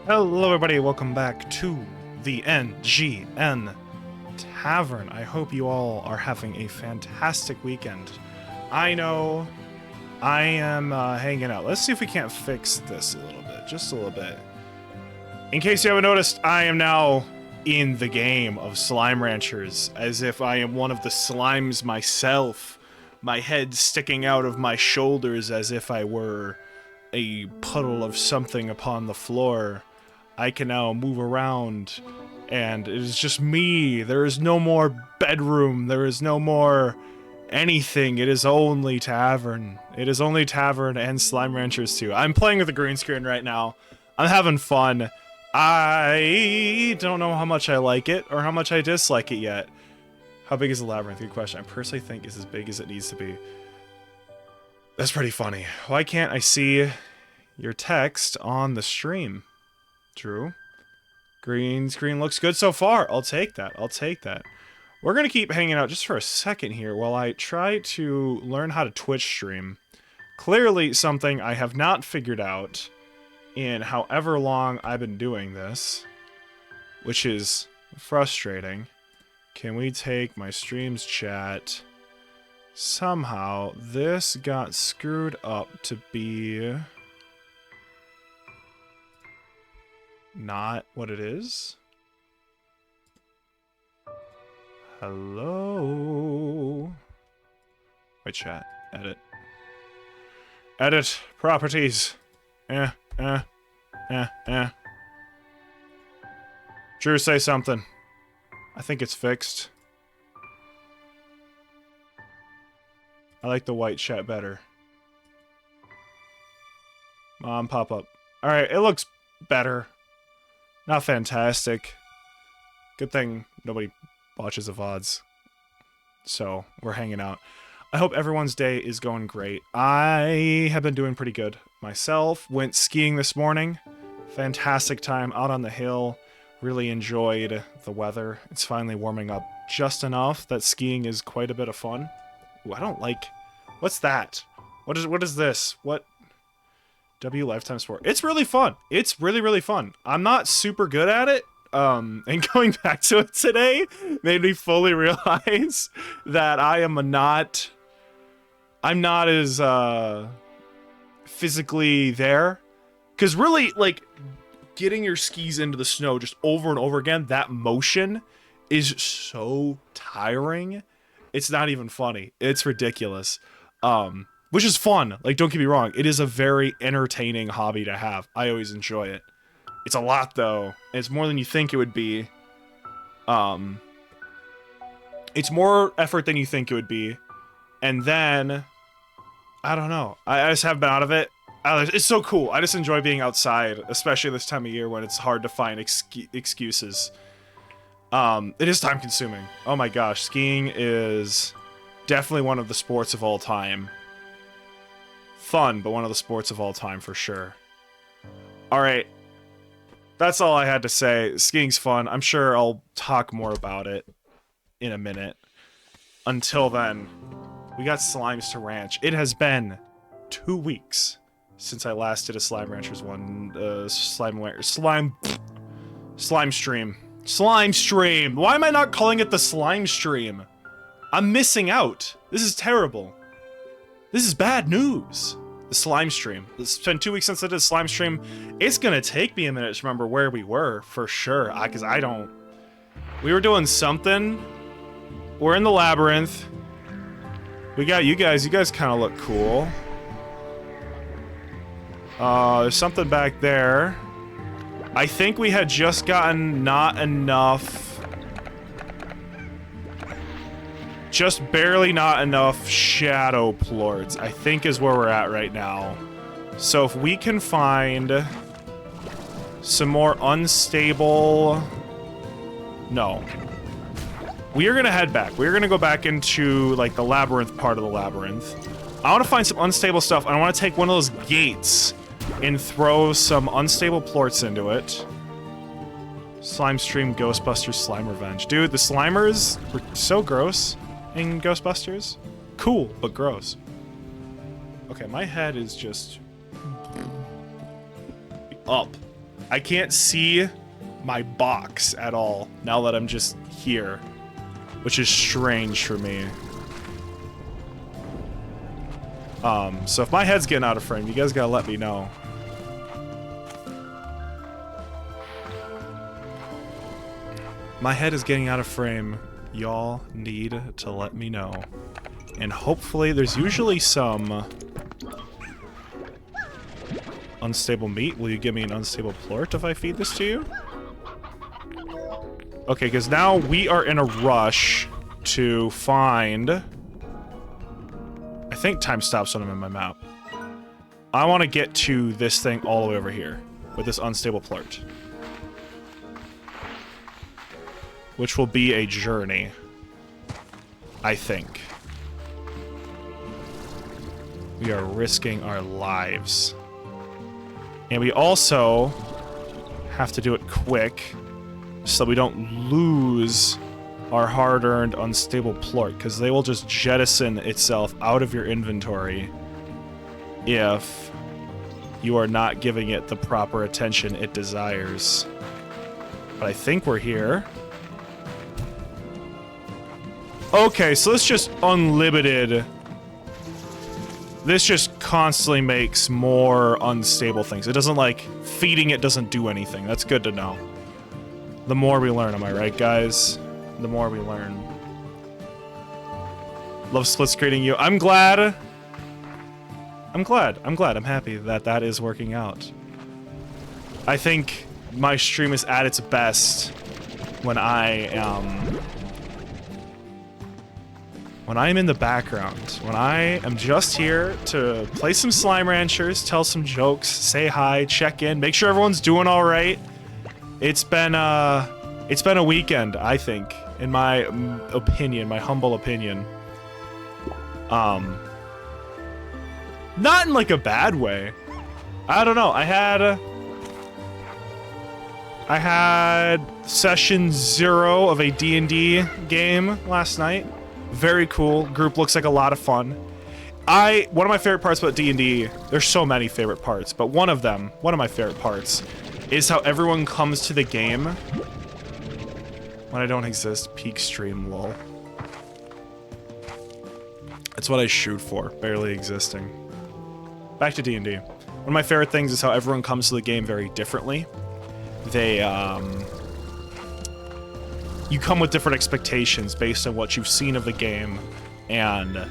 Hello, everybody. Welcome back to the NGN Tavern. I hope you all are having a fantastic weekend. I know I am hanging out. Let's see if we can't fix this a little bit, just a little bit. In case you haven't noticed, I am now in the game of Slime Ranchers, as if I am one of the slimes myself. My head sticking out of my shoulders as if I were a puddle of something upon the floor. I can now move around, and it is just me. There is no more bedroom. There is no more anything. It is only Tavern. It is only Tavern and Slime Ranchers 2. I'm playing with the green screen right now. I'm having fun. I don't know how much I like it or how much I dislike it yet. How big is the labyrinth? Good question. I personally think it's as big as it needs to be. That's pretty funny. Why can't I see your text on the stream? True. Green screen looks good so far. I'll take that. I'll take that. We're going to keep hanging out just for a second here while I try to learn how to Twitch stream. Clearly something I have not figured out in however long I've been doing this, which is frustrating. Can we take my streams chat? Somehow this got screwed up to be not what it is. Hello. Wait, chat. Edit. Edit. Properties. Drew, say something. I think it's fixed. I like the white chat better. Mom, pop up. Alright, it looks better. Not fantastic. Good thing nobody watches the VODs. So, we're hanging out. I hope everyone's day is going great. I have been doing pretty good myself. Went skiing this morning. Fantastic time out on the hill. Really enjoyed the weather. It's finally warming up just enough that skiing is quite a bit of fun. Ooh, I don't like... What's that? What is this? What... W Lifetime Sport. It's really fun. It's really, really fun. I'm not super good at it. And going back to it today made me fully realize that I'm not as physically there. Because really, like, getting your skis into the snow just over and over again, that motion is so tiring. It's not even funny. It's ridiculous. Which is fun. Like, don't get me wrong. It is a very entertaining hobby to have. I always enjoy it. It's a lot, though. It's more than you think it would be. It's more effort than you think it would be. And then, I don't know. I just haven't been out of it. It's so cool. I just enjoy being outside, especially this time of year when it's hard to find excuses. It is time consuming. Oh my gosh. Skiing is definitely one of the sports of all time. Fun, but one of the sports of all time for sure. Alright. That's all I had to say. Skiing's fun. I'm sure I'll talk more about it in a minute. Until then, we got Slimes to Ranch. It has been 2 weeks since I last did a Slime Ranchers one. Slime stream. Slime stream! Why am I not calling it the Slime stream? I'm missing out. This is terrible. This is bad news. The slime stream. It's been 2 weeks since I did a slime stream. It's gonna take me a minute to remember where we were, for sure. Because I don't... We were doing something. We're in the labyrinth. We got you guys. You guys kind of look cool. There's something back there. I think we had just gotten not enough... Just barely not enough shadow plorts, I think is where we're at right now. So if we can find some more unstable... No. We are gonna head back. We're gonna go back into, like, the labyrinth part of the labyrinth. I want to find some unstable stuff, and I want to take one of those gates and throw some unstable plorts into it. Slime Stream, Ghostbusters, Slime Revenge. Dude, the Slimers were so gross in Ghostbusters. Cool, but gross. Okay, my head is just... up. I can't see my box at all now that I'm just here, which is strange for me. So if my head's getting out of frame, you guys gotta let me know. My head is getting out of frame. Y'all need to let me know. And hopefully there's usually some unstable meat. Will you give me an unstable plort if I feed this to you? Okay, because now we are in a rush to find... I think time stops when I'm in my map. I want to get to this thing all the way over here with this unstable plort. Which will be a journey, I think. We are risking our lives. And we also have to do it quick so we don't lose our hard-earned unstable plort, because they will just jettison itself out of your inventory if you are not giving it the proper attention it desires. But I think we're here. Okay, so this just unlimited. This just constantly makes more unstable things. It doesn't, like, feeding it doesn't do anything. That's good to know. The more we learn, am I right, guys? The more we learn. Love split screening you. I'm glad. I'm happy that that is working out. I think my stream is at its best when I am in the background. When I am just here to play some Slime Ranchers, tell some jokes, say hi, check in, make sure everyone's doing all right. It's been a weekend, I think, in my opinion, my humble opinion. Not in like a bad way. I don't know. I had session 0 of a D&D game last night. Very cool. Group looks like a lot of fun. One of my favorite parts about D&D, there's so many favorite parts, but one of my favorite parts is how everyone comes to the game when I don't exist. Peak stream, lol. That's what I shoot for, barely existing. Back to D&D. One of my favorite things is how everyone comes to the game very differently. You come with different expectations based on what you've seen of the game and,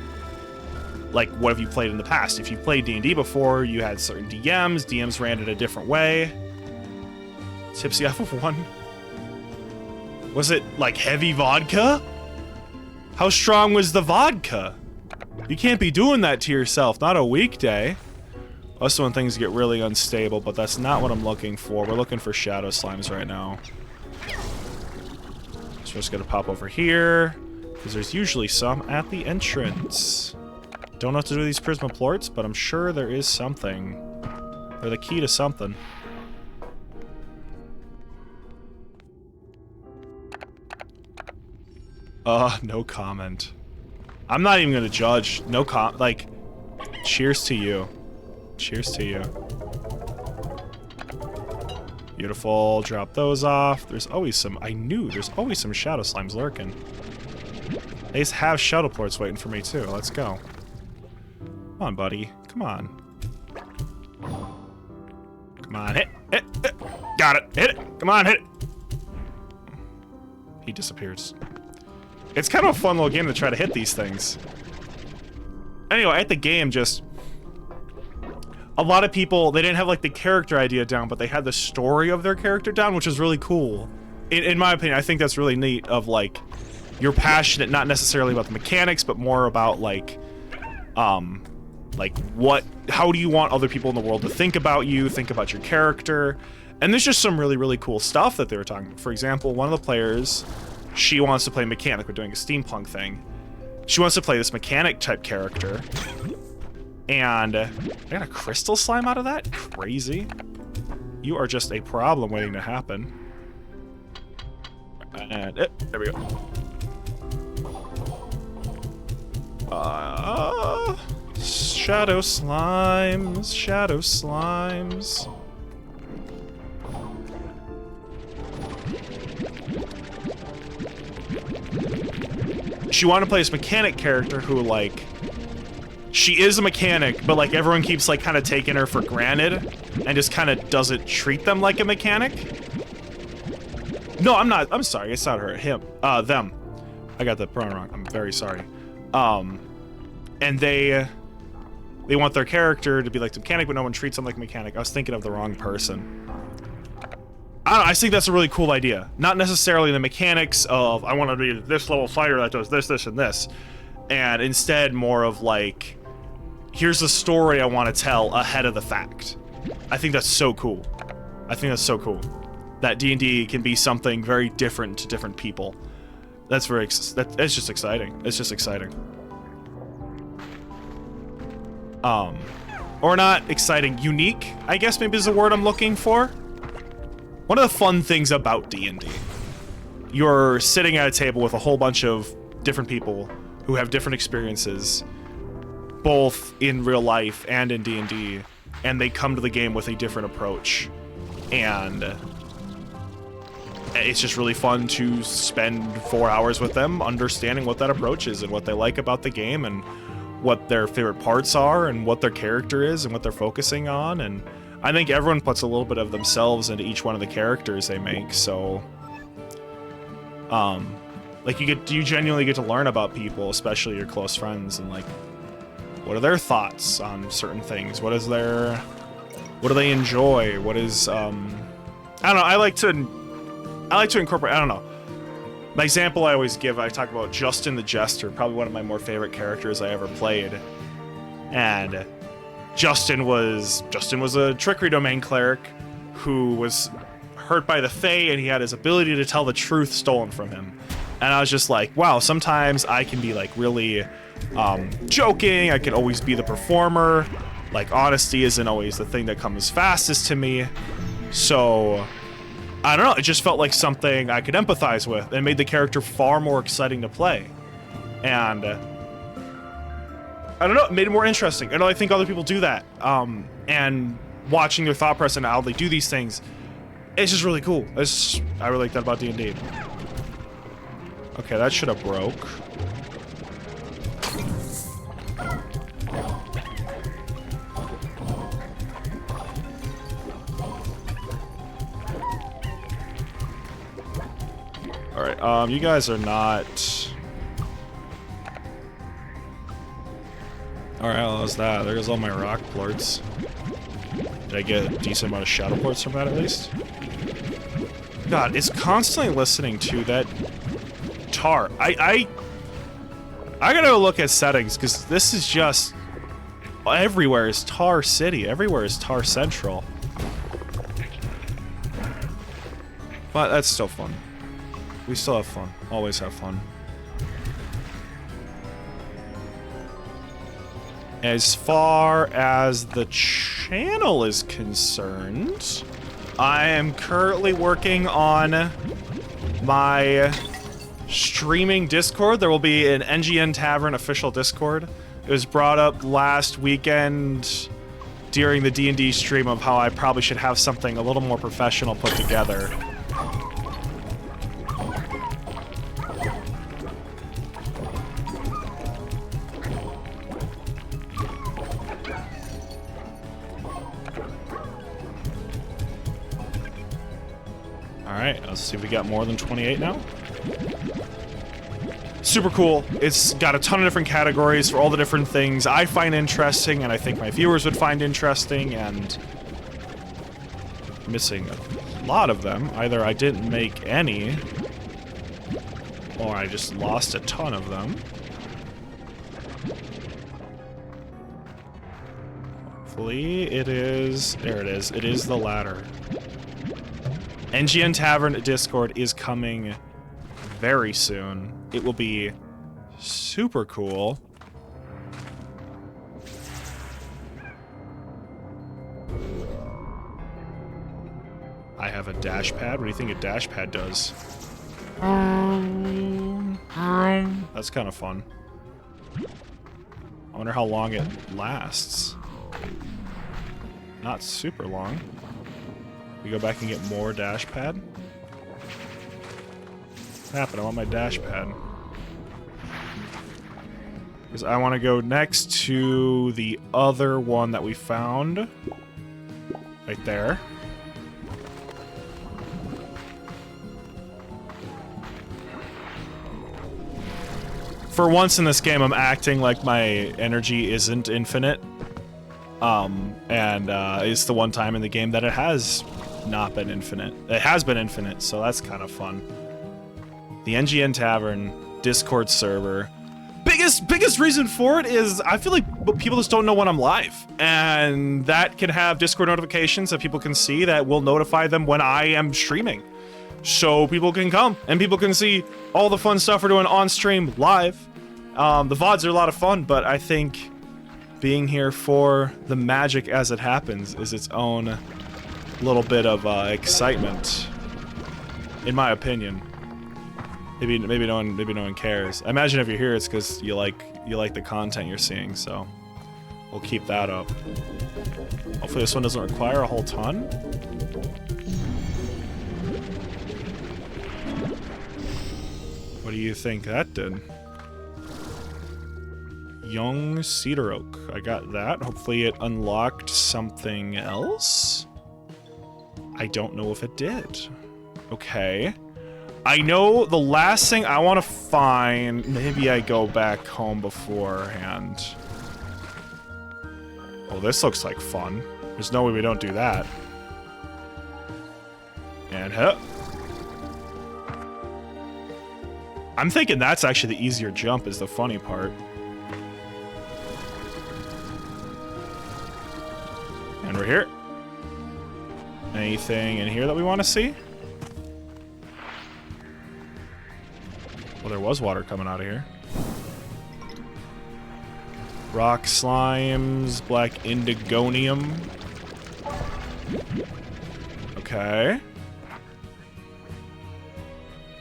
like, what have you played in the past. If you played D&D before, you had certain DMs. DMs ran it a different way. Tipsy off of 1. Was it, like, heavy vodka? How strong was the vodka? You can't be doing that to yourself. Not a weekday. Also when things get really unstable, but that's not what I'm looking for. We're looking for shadow slimes right now. So we're just gonna pop over here, because there's usually some at the entrance. Don't know what to do with these Prisma plorts, but I'm sure there is something. They're the key to something. No comment. I'm not even gonna judge. No like, cheers to you. Cheers to you. Beautiful. Drop those off. There's always some... I knew there's always some shadow slimes lurking. They just have shadow plorts waiting for me too. Let's go. Come on, buddy. Come on. Come on. Hit. Got it. Hit it. Come on, hit it. He disappears. It's kind of a fun little game to try to hit these things. Anyway, at the game, just... A lot of people, they didn't have, like, the character idea down, but they had the story of their character down, which is really cool. In my opinion, I think that's really neat of, like, you're passionate not necessarily about the mechanics, but more about, like, how do you want other people in the world to think about you, think about your character. And there's just some really, really cool stuff that they were talking about. For example, one of the players, she wants to play mechanic. We're doing a steampunk thing. She wants to play this mechanic type character. And I got a crystal slime out of that? Crazy. You are just a problem waiting to happen. And there we go. Shadow slimes, shadow slimes. she wanted to play this mechanic character who, like, she is a mechanic, but, like, everyone keeps, like, kind of taking her for granted and just kind of doesn't treat them like a mechanic. No, I'm not. I'm sorry. It's not her. Him. Them. I got the pronoun wrong. I'm very sorry. And they want their character to be like the mechanic, but no one treats them like a mechanic. I was thinking of the wrong person. I don't know, I think that's a really cool idea. Not necessarily the mechanics of, I want to be this level fighter that does this, this, and this. And instead more of like, here's the story I want to tell ahead of the fact. I think that's so cool. I think that's so cool. That D&D can be something very different to different people. That's very, it's just exciting. It's just exciting. Or not exciting, unique, I guess maybe is the word I'm looking for. One of the fun things about D&D, you're sitting at a table with a whole bunch of different people who have different experiences, both in real life and in D&D, and they come to the game with a different approach. And it's just really fun to spend 4 hours with them understanding what that approach is and what they like about the game and what their favorite parts are and what their character is and what they're focusing on. And I think everyone puts a little bit of themselves into each one of the characters they make, so like you genuinely get to learn about people, especially your close friends, and like what are their thoughts on certain things, what do they enjoy, what is I don't know, I like to incorporate, I don't know. My example I always give, I talk about Justin the Jester, probably one of my more favorite characters I ever played. And Justin was a trickery domain cleric who was hurt by the Fae, and he had his ability to tell the truth stolen from him. And I was just like, wow, sometimes I can be like really joking, I can always be the performer. Like honesty isn't always the thing that comes fastest to me. So I don't know, it just felt like something I could empathize with and made the character far more exciting to play. And I don't know, it made it more interesting. And I think other people do that. And watching their thought process and how they do these things, it's just really cool. I really like that about D&D. Okay, that should have broke. Alright, you guys are not... Alright, how was that? There goes all my rock plorts. Did I get a decent amount of shadow plorts from that at least? God, it's constantly listening to that tar. I gotta go look at settings, because this is just... Everywhere is Tar City. Everywhere is Tar Central. But that's still fun. We still have fun. Always have fun. As far as the channel is concerned, I am currently working on my streaming Discord. There will be an NGN Tavern official Discord. It was brought up last weekend during the D&D stream of how I probably should have something a little more professional put together. Alright, let's see if we got more than 28 now. Super cool. It's got a ton of different categories for all the different things I find interesting and I think my viewers would find interesting, and missing a lot of them. Either I didn't make any, or I just lost a ton of them. Hopefully it is... There it is. It is the latter. NGN Tavern Discord is coming very soon. It will be super cool. I have a dash pad. What do you think a dash pad does? That's kind of fun. I wonder how long it lasts. Not super long. We go back and get more dash pad. What happened? I want my dash pad. Because I want to go next to the other one that we found. Right there. For once in this game, I'm acting like my energy isn't infinite. It's the one time in the game that it has not been infinite. It has been infinite, so that's kind of fun. The NGN Tavern, Discord server. Biggest reason for it is I feel like people just don't know when I'm live. And that can have Discord notifications that people can see that will notify them when I am streaming. So people can come and people can see all the fun stuff we're doing on stream live. The VODs are a lot of fun, but I think being here for the magic as it happens is its own little bit of excitement, in my opinion. Maybe no one cares. I imagine if you're here, it's because you like the content you're seeing. So we'll keep that up. Hopefully this one doesn't require a whole ton. What do you think that did? Young Cedar Oak. I got that. Hopefully it unlocked something else. I don't know if it did. Okay. I know the last thing I want to find... Maybe I go back home beforehand. Oh, this looks like fun. There's no way we don't do that. And hit. I'm thinking that's actually the easier jump is the funny part. And we're here. Anything in here that we want to see? Well, there was water coming out of here. Rock slimes, black indigonium. Okay.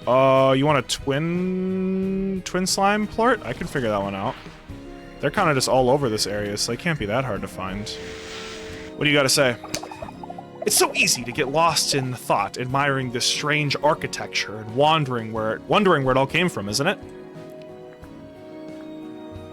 You want a twin slime plort? I can figure that one out. They're kind of just all over this area, so they can't be that hard to find. What do you got to say? It's so easy to get lost in thought, admiring this strange architecture and wondering where it all came from, isn't it?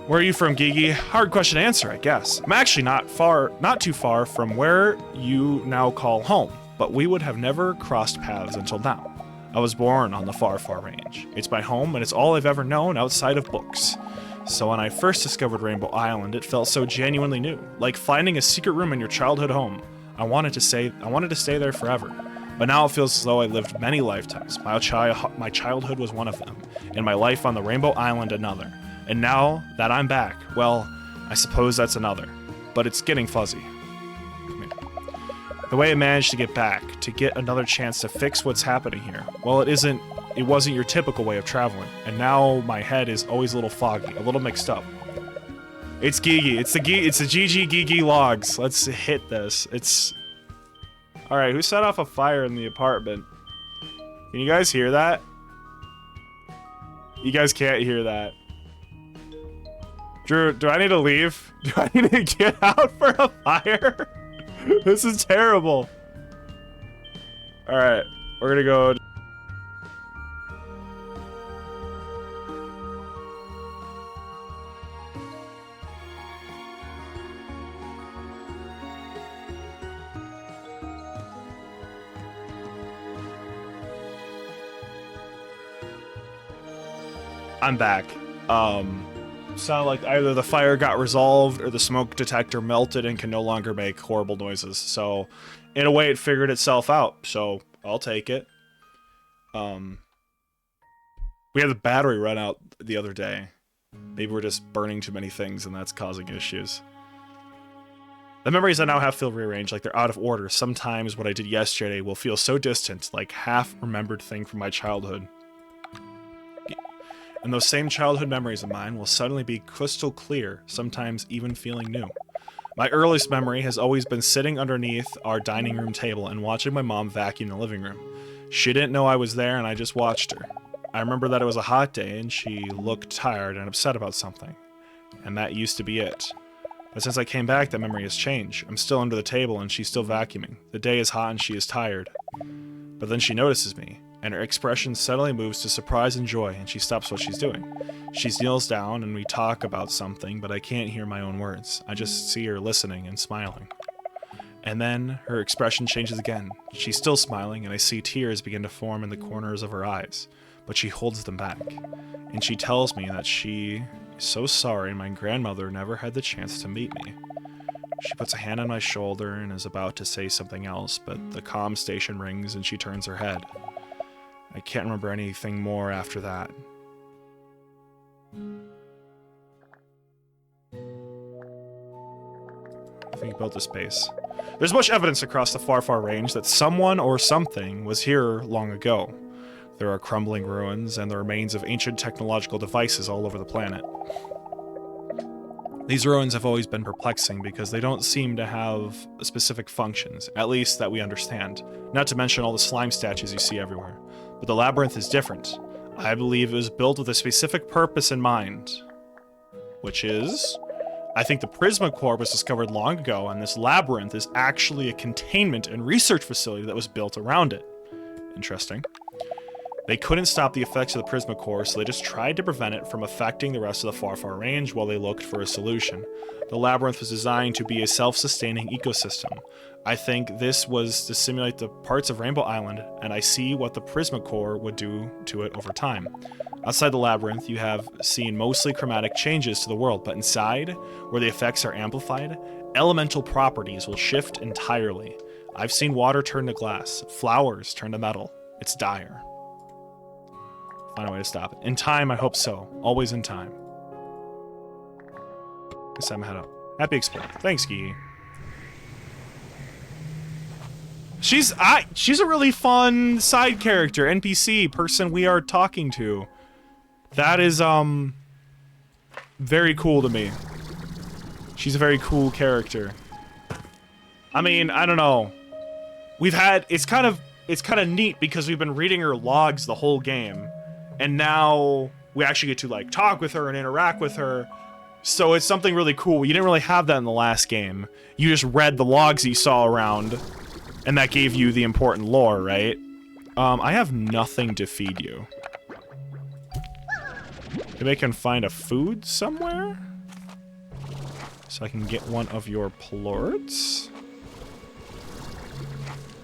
Where are you from, Gigi? Hard question to answer, I guess. I'm actually not too far from where you now call home, but we would have never crossed paths until now. I was born on the far, far range. It's my home, and it's all I've ever known outside of books. So when I first discovered Rainbow Island, it felt so genuinely new, like finding a secret room in your childhood home. I wanted to stay there forever, but now it feels as though I lived many lifetimes. My childhood was one of them, and my life on the Rainbow Island another. And now that I'm back, well, I suppose that's another, but it's getting fuzzy. Come here. The way I managed to get back, to get another chance to fix what's happening here, well, it wasn't your typical way of traveling, and now my head is always a little foggy, a little mixed up. It's Gigi. It's the GG Gigi logs. Let's hit this. Alright, who set off a fire in the apartment? Can you guys hear that? You guys can't hear that. Drew, do I need to leave? Do I need to get out for a fire? This is terrible. Alright, we're gonna go... I'm back. Sounded like either the fire got resolved or the smoke detector melted and can no longer make horrible noises. So, in a way, it figured itself out. So, I'll take it. We had the battery run out the other day. Maybe we're just burning too many things and that's causing issues. The memories I now have feel rearranged, like they're out of order. Sometimes what I did yesterday will feel so distant, like half-remembered thing from my childhood. And those same childhood memories of mine will suddenly be crystal clear, sometimes even feeling new. My earliest memory has always been sitting underneath our dining room table and watching my mom vacuum the living room. She didn't know I was there and I just watched her. I remember that it was a hot day and she looked tired and upset about something. And that used to be it. But since I came back, that memory has changed. I'm still under the table and she's still vacuuming. The day is hot and she is tired. But then she notices me. and her expression suddenly moves to surprise and joy, and she stops what she's doing. She kneels down, and we talk about something, but I can't hear my own words. I just see her listening and smiling. And then her expression changes again. She's still smiling, and I see tears begin to form in the corners of her eyes, but she holds them back. And she tells me that she is so sorry my grandmother never had the chance to meet me. She puts a hand on my shoulder and is about to say something else, but the comm station rings and she turns her head. I can't remember anything more after that. I think he built a space. There's much evidence across the far, far range that someone or something was here long ago. There are crumbling ruins and the remains of ancient technological devices all over the planet. These ruins have always been perplexing because they don't seem to have specific functions, at least that we understand, not to mention all the slime statues you see everywhere. But the labyrinth is different. I believe it was built with a specific purpose in mind, which is, I think the Prisma Core was discovered long ago, and this labyrinth is actually a containment and research facility that was built around it. Interesting. They couldn't stop the effects of the Prisma Core, so they just tried to prevent it from affecting the rest of the far, far range while they looked for a solution. The labyrinth was designed to be a self-sustaining ecosystem. I think this was to simulate the parts of Rainbow Island, and I see what the Prisma Core would do to it over time. Outside the labyrinth, you have seen mostly chromatic changes to the world, but inside, where the effects are amplified, elemental properties will shift entirely. I've seen water turn to glass, flowers turn to metal. It's dire. Find a way to stop it. In time, I hope so. Always in time. Guess I'm head up. Happy exploring. Thanks, Gee. She's a really fun side character, NPC, person we are talking to. That is, very cool to me. She's a very cool character. I mean, I don't know. It's kind of neat because we've been reading her logs the whole game. And now we actually get to, like, talk with her and interact with her. So it's something really cool. You didn't really have that in the last game. You just read the logs you saw around, and that gave you the important lore, right? I have nothing to feed you. Maybe I can find a food somewhere? So I can get one of your plorts?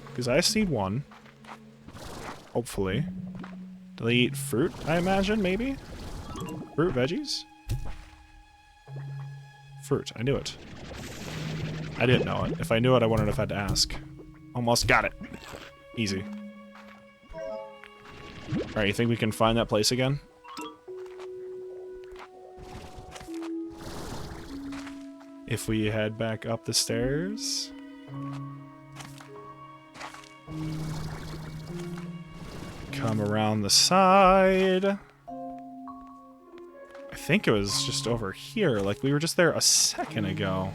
Because I just need one. Hopefully. Do they eat fruit, I imagine, maybe? Fruit, veggies? Fruit, I knew it. I didn't know it. If I knew it, I wouldn't have had to ask. Almost got it. Easy. Alright, you think we can find that place again? If we head back up the stairs? Come around the side. I think it was just over here. Like, we were just there a second ago.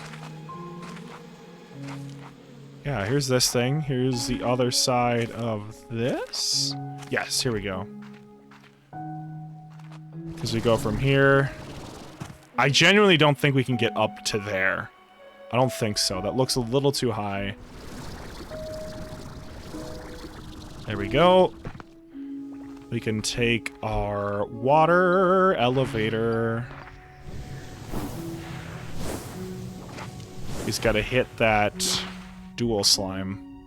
Yeah, here's this thing. Here's the other side of this. Yes, here we go. Because we go from here. I genuinely don't think we can get up to there. I don't think so. That looks a little too high. There we go. We can take our water elevator. He's got to hit that dual slime.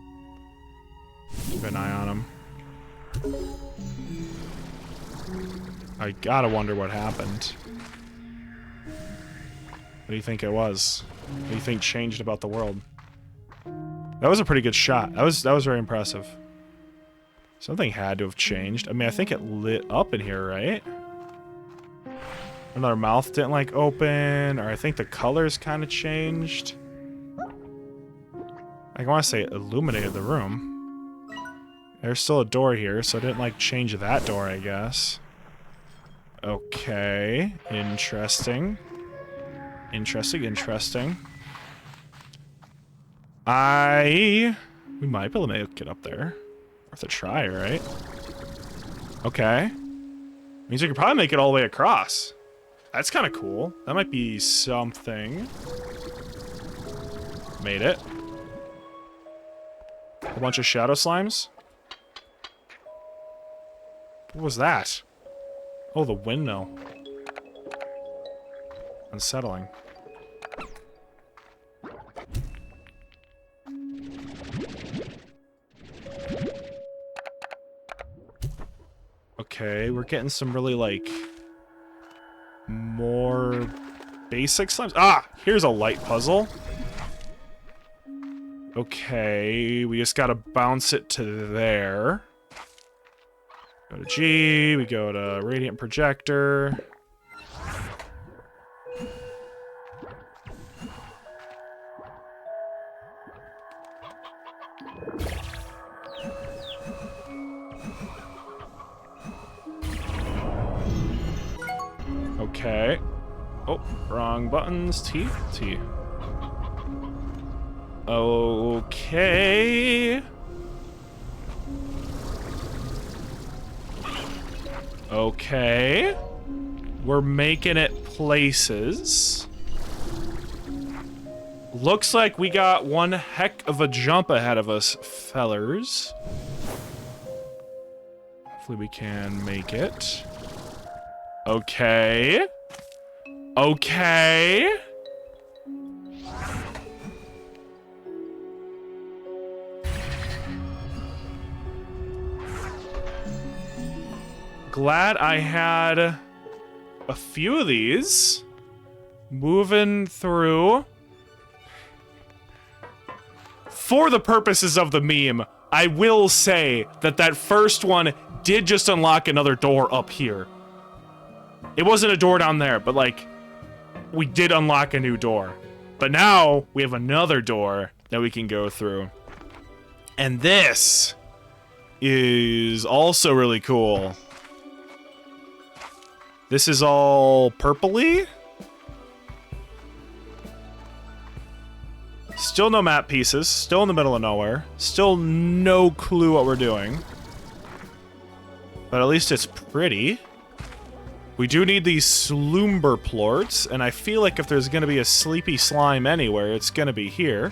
Keep an eye on him. I gotta wonder what happened. What do you think it was? What do you think changed about the world? That was a pretty good shot. That was very impressive. Something had to have changed. I mean, I think it lit up in here, right? Another mouth didn't, like, open, or I think the colors kind of changed. I want to say it illuminated the room. There's still a door here, so it didn't, like, change that door, I guess. Okay. Interesting. Interesting, interesting. We might be able to make it up there. Worth a try, right? Okay. Means we could probably make it all the way across. That's kind of cool. That might be something. Made it. A bunch of shadow slimes. What was that? Oh, the windmill. Unsettling. Okay, we're getting some really, like, more basic slimes. Ah! Here's a light puzzle. Okay, we just gotta bounce it to there. Go to G, we go to Radiant Projector. Okay. Oh, wrong buttons. T. T. Okay. Okay. We're making it places. Looks like we got one heck of a jump ahead of us, fellers. Hopefully we can make it. Okay. Okay. Glad I had a few of these. Moving through. For the purposes of the meme, I will say that that first one did just unlock another door up here. It wasn't a door down there, but like, we did unlock a new door. But now, we have another door that we can go through. And this is also really cool. This is all purpley? Still no map pieces, still in the middle of nowhere. Still no clue what we're doing. But at least it's pretty. We do need these slumber plorts, and I feel like if there's gonna be a sleepy slime anywhere, it's gonna be here.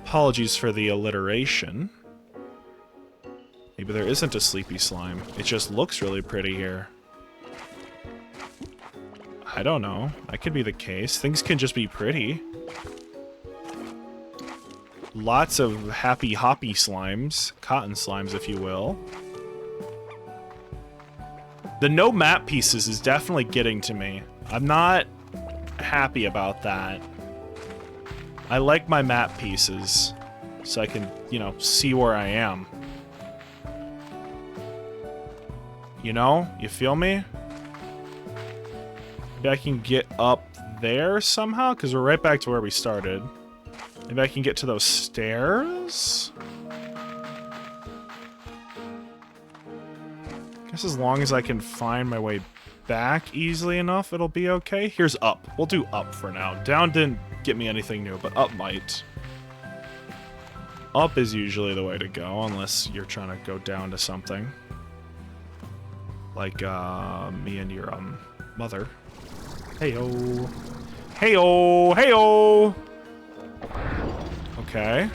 Apologies for the alliteration. Maybe there isn't a sleepy slime. It just looks really pretty here. I don't know. That could be the case. Things can just be pretty. Lots of happy hoppy slimes. Cotton slimes, if you will. The no map pieces is definitely getting to me. I'm not happy about that. I like my map pieces. So I can, you know, see where I am. You know? You feel me? Maybe I can get up there somehow? Because we're right back to where we started. Maybe I can get to those stairs? Guess as long as I can find my way back easily enough, it'll be okay. Here's up. We'll do up for now. Down didn't get me anything new, but up might. Up is usually the way to go, unless you're trying to go down to something. Like, me and your, mother. Heyo. Heyo! Heyo! Okay.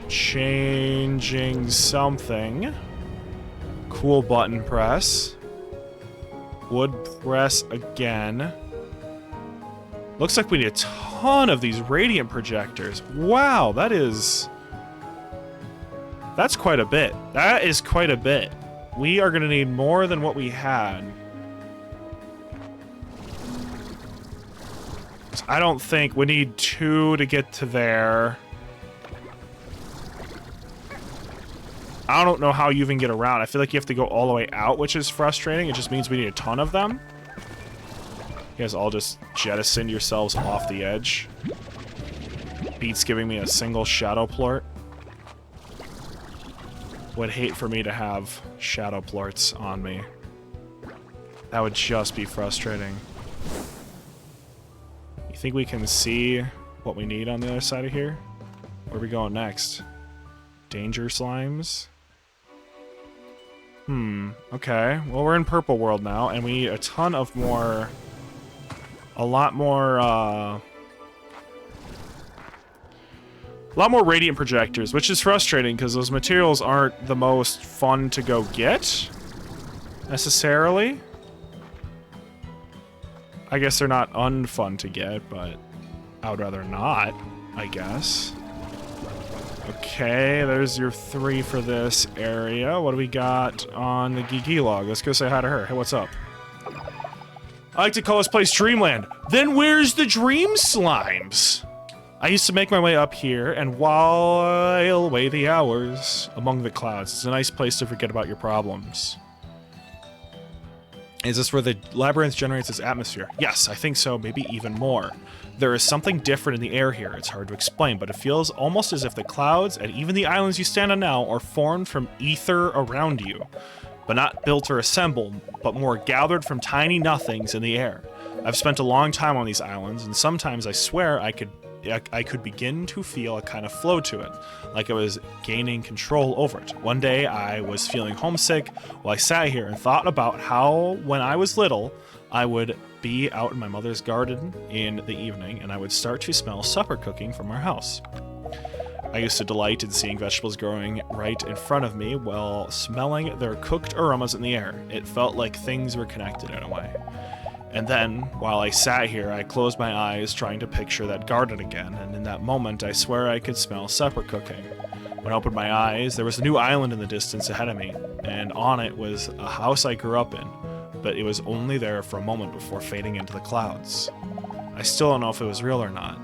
Changing something. Cool button press. Wood press again. Looks like we need a ton of these radiant projectors. Wow, that is... That's quite a bit. That is quite a bit. We are going to need more than what we had. I don't think we need 2 to get to there. I don't know how you even get around. I feel like you have to go all the way out, which is frustrating. It just means we need a ton of them. You guys all just jettison yourselves off the edge. Beats giving me a single shadow plort. Would hate for me to have shadow plorts on me. That would just be frustrating. You think we can see what we need on the other side of here? Where are we going next? Danger slimes? Okay. Well, we're in Purple World now, and we need a ton of more... A lot more, A lot more radiant projectors, which is frustrating because those materials aren't the most fun to go get, necessarily. I guess they're not unfun to get, but I would rather not, I guess. Okay, there's your 3 for this area. What do we got on the Geeky log? Let's go say hi to her. Hey, what's up? I like to call this place Dreamland. Then where's the Dream Slimes? I used to make my way up here and while away the hours among the clouds. It's a nice place to forget about your problems. Is this where the labyrinth generates its atmosphere? Yes, I think so, maybe even more. There is something different in the air here. It's hard to explain, but it feels almost as if the clouds and even the islands you stand on now are formed from ether around you. But not built or assembled, but more gathered from tiny nothings in the air. I've spent a long time on these islands, and sometimes I swear I could begin to feel a kind of flow to it, like I was gaining control over it. One day I was feeling homesick while I sat here and thought about how, when I was little, I would be out in my mother's garden in the evening and I would start to smell supper cooking from our house. I used to delight in seeing vegetables growing right in front of me while smelling their cooked aromas in the air. It felt like things were connected in a way. And then, while I sat here, I closed my eyes trying to picture that garden again, and in that moment, I swear I could smell supper cooking. When I opened my eyes, there was a new island in the distance ahead of me, and on it was a house I grew up in, but it was only there for a moment before fading into the clouds. I still don't know if it was real or not.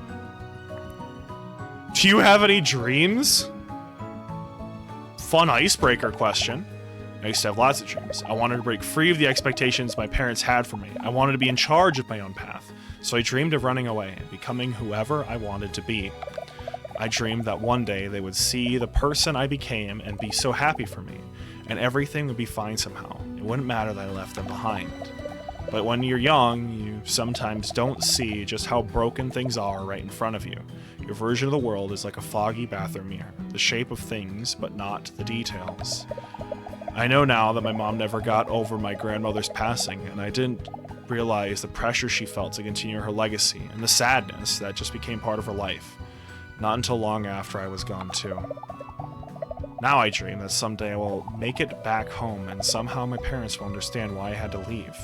Do you have any dreams? Fun icebreaker question. I used to have lots of dreams. I wanted to break free of the expectations my parents had for me. I wanted to be in charge of my own path. So I dreamed of running away and becoming whoever I wanted to be. I dreamed that one day they would see the person I became and be so happy for me, and everything would be fine somehow. It wouldn't matter that I left them behind. But when you're young, you sometimes don't see just how broken things are right in front of you. Your version of the world is like a foggy bathroom mirror, the shape of things, but not the details. I know now that my mom never got over my grandmother's passing, and I didn't realize the pressure she felt to continue her legacy, and the sadness that just became part of her life. Not until long after I was gone too. Now I dream that someday I will make it back home, and somehow my parents will understand why I had to leave.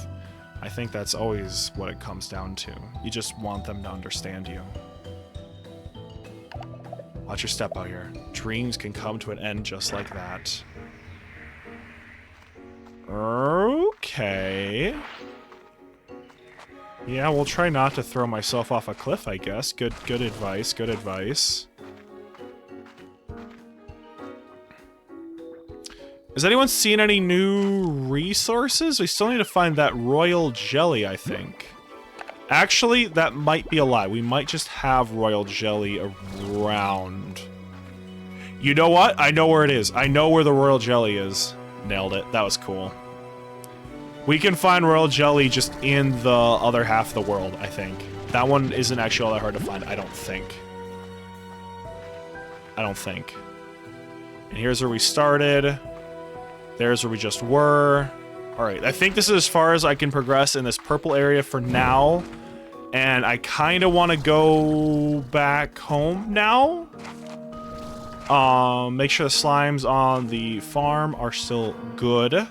I think that's always what it comes down to. You just want them to understand you. Watch your step out here. Dreams can come to an end just like that. Okay. Yeah, we'll try not to throw myself off a cliff, I guess. Good advice, good advice. Has anyone seen any new resources? We still need to find that royal jelly, I think. Actually, that might be a lie. We might just have royal jelly around. You know what? I know where it is. I know where the royal jelly is. Nailed it. That was cool. We can find royal jelly just in the other half of the world, I think. That one isn't actually all that hard to find, I don't think. And here's where we started. There's where we just were. Alright, I think this is as far as I can progress in this purple area for now. And I kind of want to go back home now. Make sure the slimes on the farm are still good.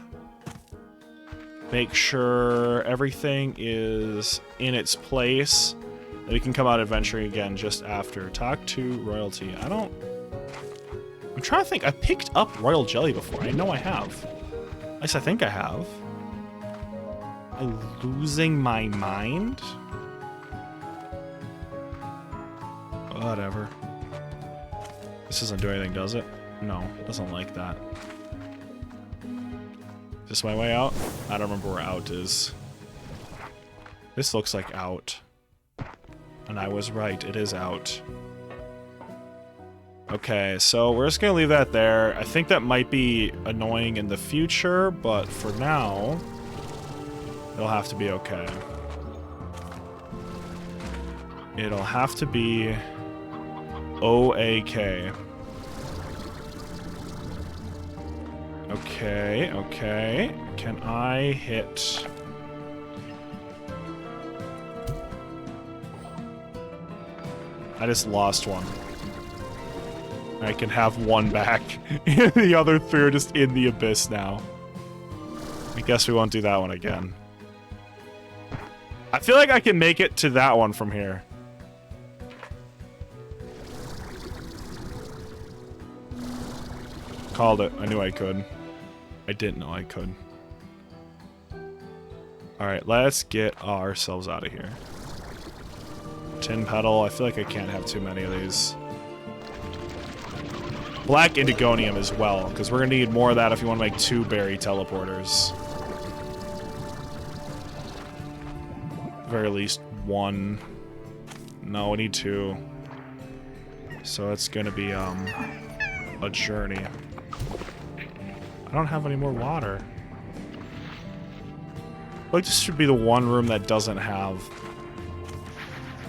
Make sure everything is in its place. That we can come out adventuring again just after. Talk to royalty. I'm trying to think. I picked up royal jelly before. I know I have. At least I think I have. I'm losing my mind? Whatever. This doesn't do anything, does it? No, it doesn't like that. Is this my way out? I don't remember where out is. This looks like out. And I was right, it is out. Okay, so we're just gonna leave that there. I think that might be annoying in the future, but for now, it'll have to be okay. It'll have to be O-A-K. Okay, okay. Can I hit... I just lost one. I can have one back. The other three are just in the abyss now. I guess we won't do that one again. I feel like I can make it to that one from here. Called it. I knew I could. I didn't know I could. Alright, let's get ourselves out of here. Tin petal. I feel like I can't have too many of these. Black indigonium as well, because we're going to need more of that if you want to make 2 berry teleporters. Very least 1. No, we need 2. So it's going to be a journey. I don't have any more water. Like, this should be the one room that doesn't have...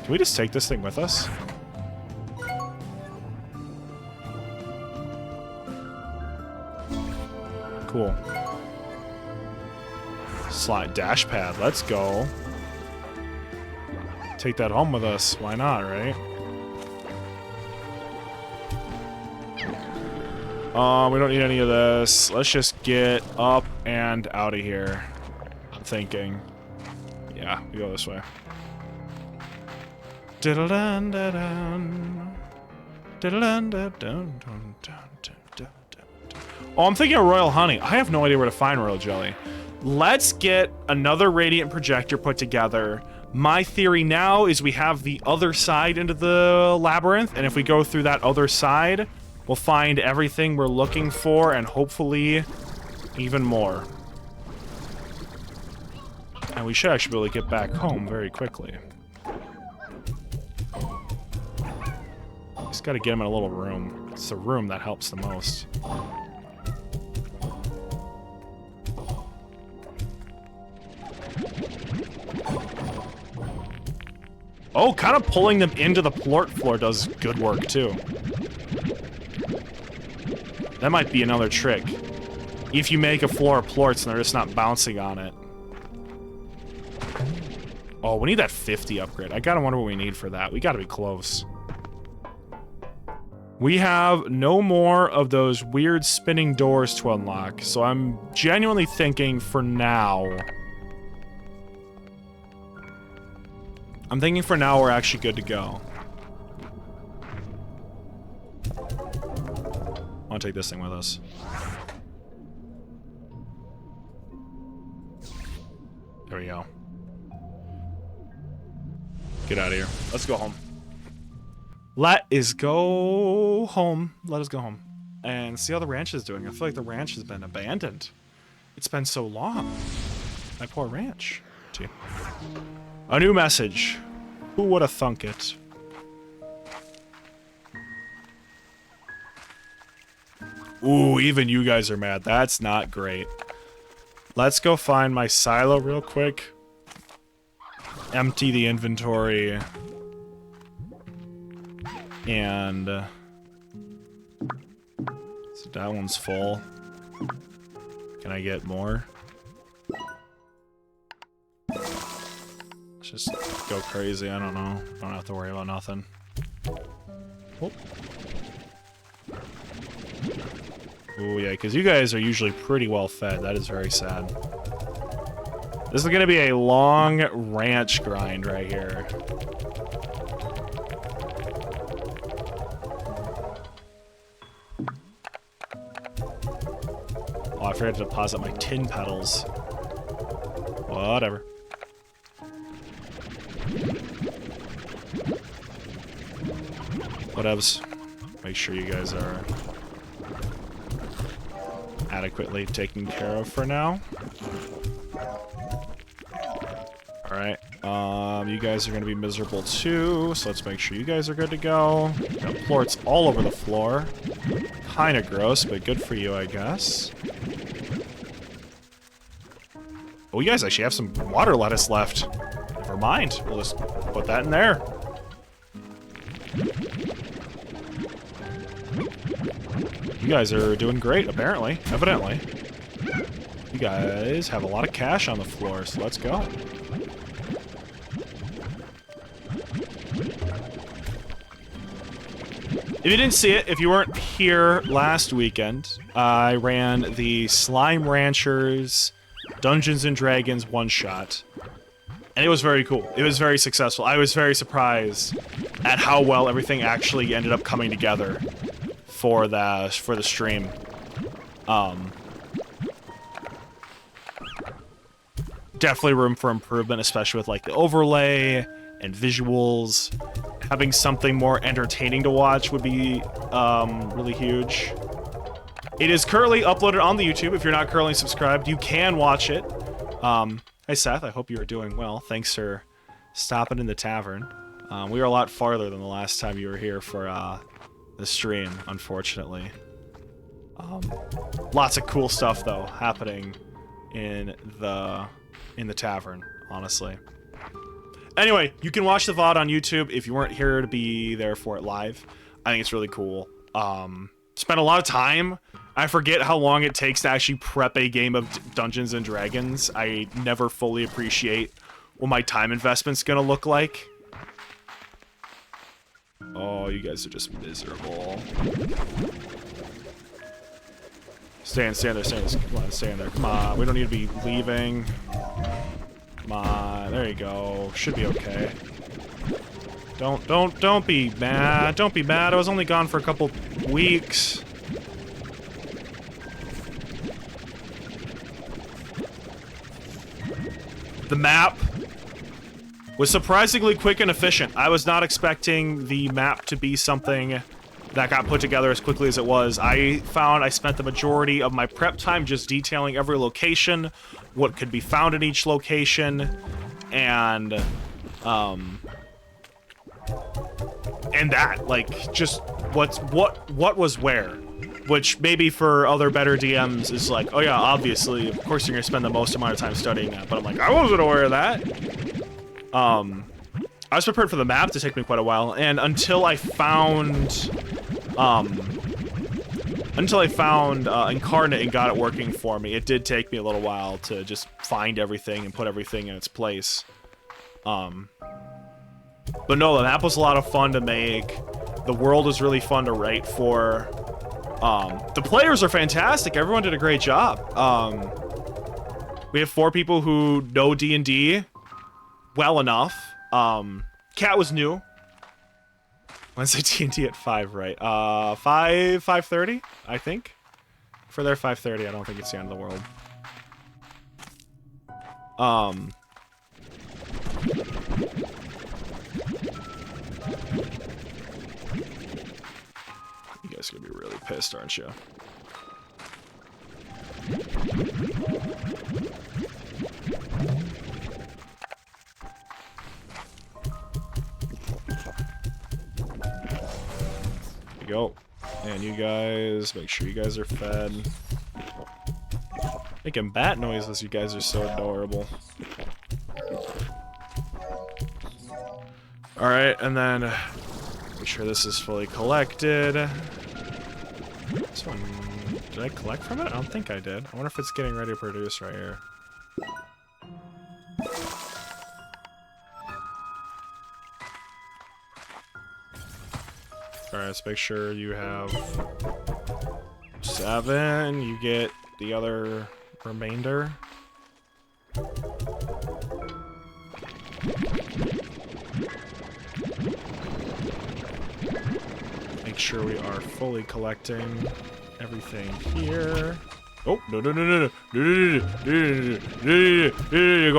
Can we just take this thing with us? Cool. Slide dash pad, let's go. Take that home with us, why not, right? We don't need any of this. Let's just get up and out of here. I'm thinking. Yeah, we go this way. Oh, I'm thinking of royal honey. I have no idea where to find royal jelly. Let's get another radiant projector put together. My theory now is we have the other side into the labyrinth, and if we go through that other side, we'll find everything we're looking for, and hopefully even more. And we should actually be able to get back home very quickly. Just gotta get him in a little room. It's the room that helps the most. Oh, kind of pulling them into the plort floor does good work, too. That might be another trick. If you make a floor of plorts and they're just not bouncing on it. Oh, we need that 50 upgrade. I gotta wonder what we need for that. We gotta be close. We have no more of those weird spinning doors to unlock, so I'm genuinely thinking for now... I'm thinking for now we're actually good to go. I want to take this thing with us. There we go. Get out of here. Let's go home. Let us go home. Let us go home. And see how the ranch is doing. I feel like the ranch has been abandoned. It's been so long. My poor ranch. Gee. A new message. Who would have thunk it? Ooh, even you guys are mad. That's not great. Let's go find my silo real quick. Empty the inventory. And... so that one's full. Can I get more? Let's just go crazy. I don't know. Don't have to worry about nothing. Oh. Ooh, yeah, because you guys are usually pretty well fed. That is very sad. This is going to be a long ranch grind right here. Oh, I forgot to deposit my tin petals. Whatever. Whatevs. Make sure you guys are adequately taken care of for now. Alright, you guys are gonna be miserable too, so let's make sure you guys are good to go. Got plorts all over the floor. Kinda gross, but good for you, I guess. Oh, you guys actually have some water lettuce left. Never mind, we'll just put that in there. You guys are doing great, apparently. Evidently. You guys have a lot of cash on the floor, so let's go. If you didn't see it, if you weren't here last weekend, I ran the Slime Ranchers Dungeons & Dragons one-shot. And it was very cool. It was very successful. I was very surprised at how well everything actually ended up coming together for the stream. Definitely room for improvement, especially with like the overlay and visuals. Having something more entertaining to watch would be really huge. It is currently uploaded on the YouTube. If you're not currently subscribed, you can watch it. Hey Seth, I hope you are doing well. Thanks for stopping in the tavern. We were a lot farther than the last time you were here for the stream, unfortunately. Lots of cool stuff though happening in the tavern, honestly. Anyway, you can watch the VOD on YouTube if you weren't here to be there for it live. I think it's really cool. Spent a lot of time. I forget how long it takes to actually prep a game of Dungeons and Dragons. I never fully appreciate what my time investment's gonna look like. Oh, you guys are just miserable. Stay in there, come on, stay in there, come on. We don't need to be leaving. Come on, there you go. Should be okay. Don't be mad. Don't be mad. I was only gone for a couple weeks. The map was surprisingly quick and efficient. I was not expecting the map to be something that got put together as quickly as it was. I found I spent the majority of my prep time just detailing every location, what could be found in each location, and that, like, just what was where, which maybe for other better DMs is like, oh yeah, obviously, of course you're gonna spend the most amount of time studying that, but I'm like, I wasn't aware of that. I was prepared for the map to take me quite a while, and until I found Incarnate and got it working for me, it did take me a little while to just find everything and put everything in its place. But no, the map was a lot of fun to make. The world is really fun to write for. The players are fantastic. Everyone did a great job. We have 4 people who know D&D well enough. Cat was new. Wednesday D&D at 5, right? 5:30, I think. For their 5:30, I don't think it's the end of the world. You guys are gonna be really pissed, aren't you? Go. And you guys, make sure you guys are fed. Making bat noises, you guys are so adorable. Alright, and then make sure this is fully collected. This one, did I collect from it? I don't think I did. I wonder if it's getting ready to produce right here. Alright, let's make sure you have 7. You get the other remainder. Make sure we are fully collecting everything here. Oh, no. Go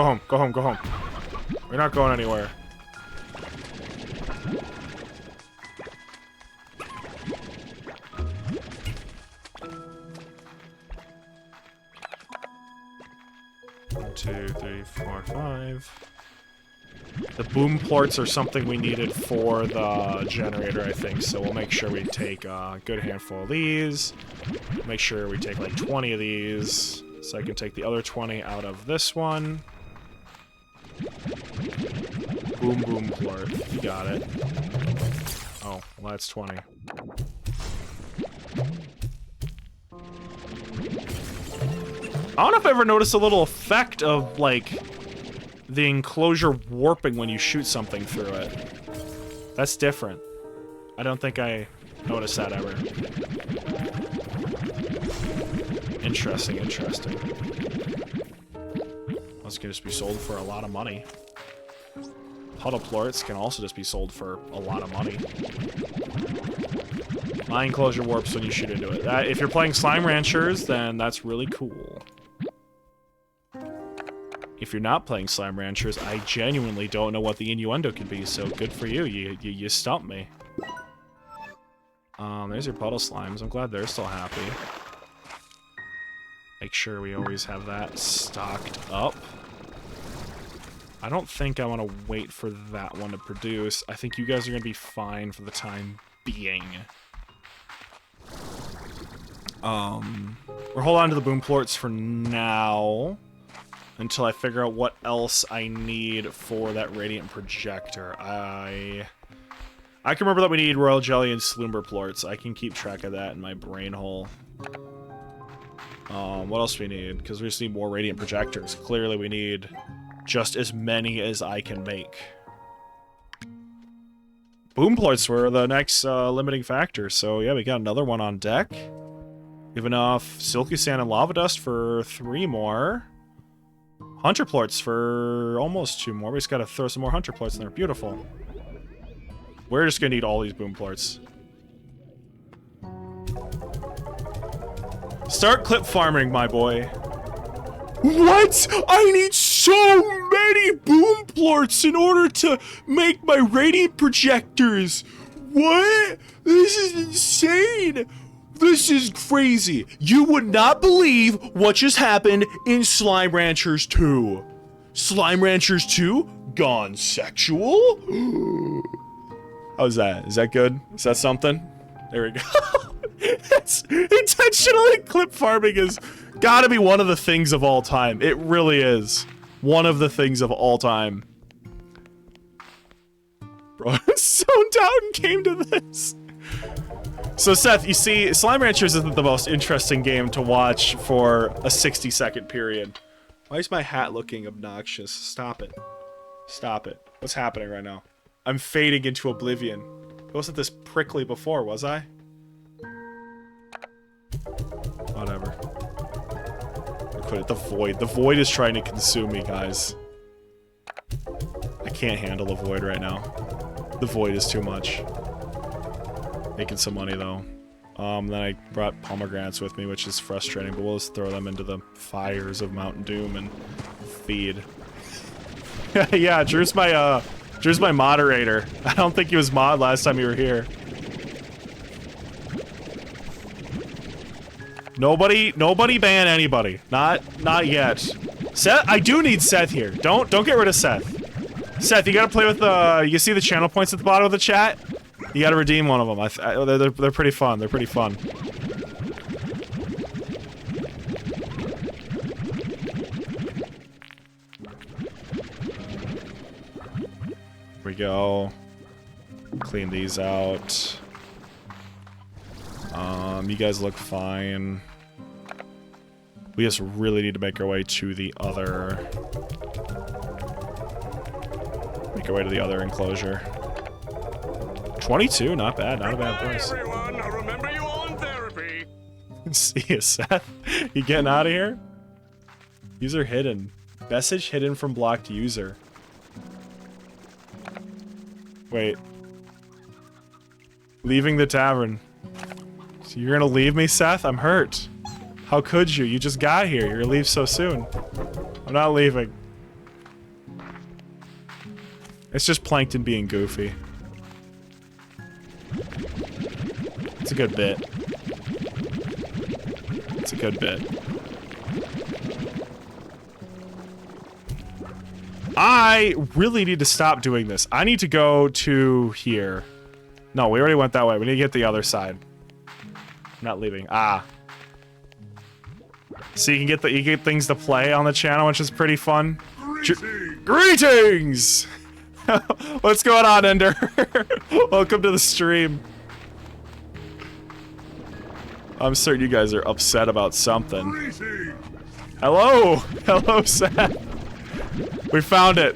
home, go home, go home. We're not going anywhere. The boom ports are something we needed for the generator, I think, so we'll make sure we take a good handful of these. Make sure we take like 20 of these, so I can take the other 20 out of this one. Boom port, you got it. Oh, well that's 20. I don't know if I ever noticed a little effect of, like, the enclosure warping when you shoot something through it. That's different. I don't think I noticed that ever. Interesting, interesting. Those can just be sold for a lot of money. Puddle plorts can also just be sold for a lot of money. My enclosure warps when you shoot into it. If you're playing Slime Ranchers, then that's really cool. If you're not playing Slime Ranchers, I genuinely don't know what the innuendo could be, so good for you. You stumped me. There's your puddle slimes. I'm glad they're still happy. Make sure we always have that stocked up. I don't think I want to wait for that one to produce. I think you guys are going to be fine for the time being. We're holding on to the boom plorts for now. Until I figure out what else I need for that radiant projector. I can remember that we need royal jelly and slumber plorts. I can keep track of that in my brain hole. What else do we need? Because we just need more radiant projectors. Clearly we need just as many as I can make. Boom plorts were the next limiting factor. So yeah, we got another one on deck. We have enough silky sand and lava dust for 3 more. Hunter plorts for almost 2 more. We just gotta throw some more hunter plorts in there. Beautiful. We're just gonna need all these boom plorts. Start clip farming, my boy. What? I need so many boom plorts in order to make my radiant projectors. What? This is insane. This is crazy. You would not believe what just happened in Slime Ranchers 2. Slime Ranchers 2? Gone sexual? How's that? Is that good? Is that something? There we go. It's intentionally clip farming is gotta be one of the things of all time. It really is. One of the things of all time. Bro, so Downton came to this. So Seth, you see, Slime Ranchers isn't the most interesting game to watch for a 60-second period. Why is my hat looking obnoxious? Stop it. Stop it. What's happening right now? I'm fading into oblivion. I wasn't this prickly before, was I? Whatever. Quit it. The void. The void is trying to consume me, guys. I can't handle the void right now. The void is too much. Making some money though. Then I brought pomegranates with me, which is frustrating, but we'll just throw them into the fires of Mountain Doom and feed. Yeah, Drew's my moderator. I don't think he was mod last time you were here. Nobody ban anybody. Not yet. Seth, I do need Seth here. Don't get rid of Seth. Seth, you gotta play with the. You see the channel points at the bottom of the chat? You gotta redeem one of them. They're pretty fun. They're pretty fun. Here we go. Clean these out. You guys look fine. We just really need to make our way to the other... Make our way to the other enclosure. 22, not bad, not a bad price. Everyone, I remember you all in therapy. See ya, Seth. You getting out of here? User hidden. Message hidden from blocked user. Wait. Leaving the tavern. So you're gonna leave me, Seth? I'm hurt. How could you? You just got here. You're gonna leave so soon. I'm not leaving. It's just Plankton being goofy. It's a good bit. It's a good bit. I really need to stop doing this. I need to go to here. No, we already went that way. We need to get the other side. I'm not leaving. Ah. So you can get things to play on the channel, which is pretty fun. Greetings! What's going on, Ender? Welcome to the stream. I'm certain you guys are upset about something. Hello! Hello, Seth. We found it.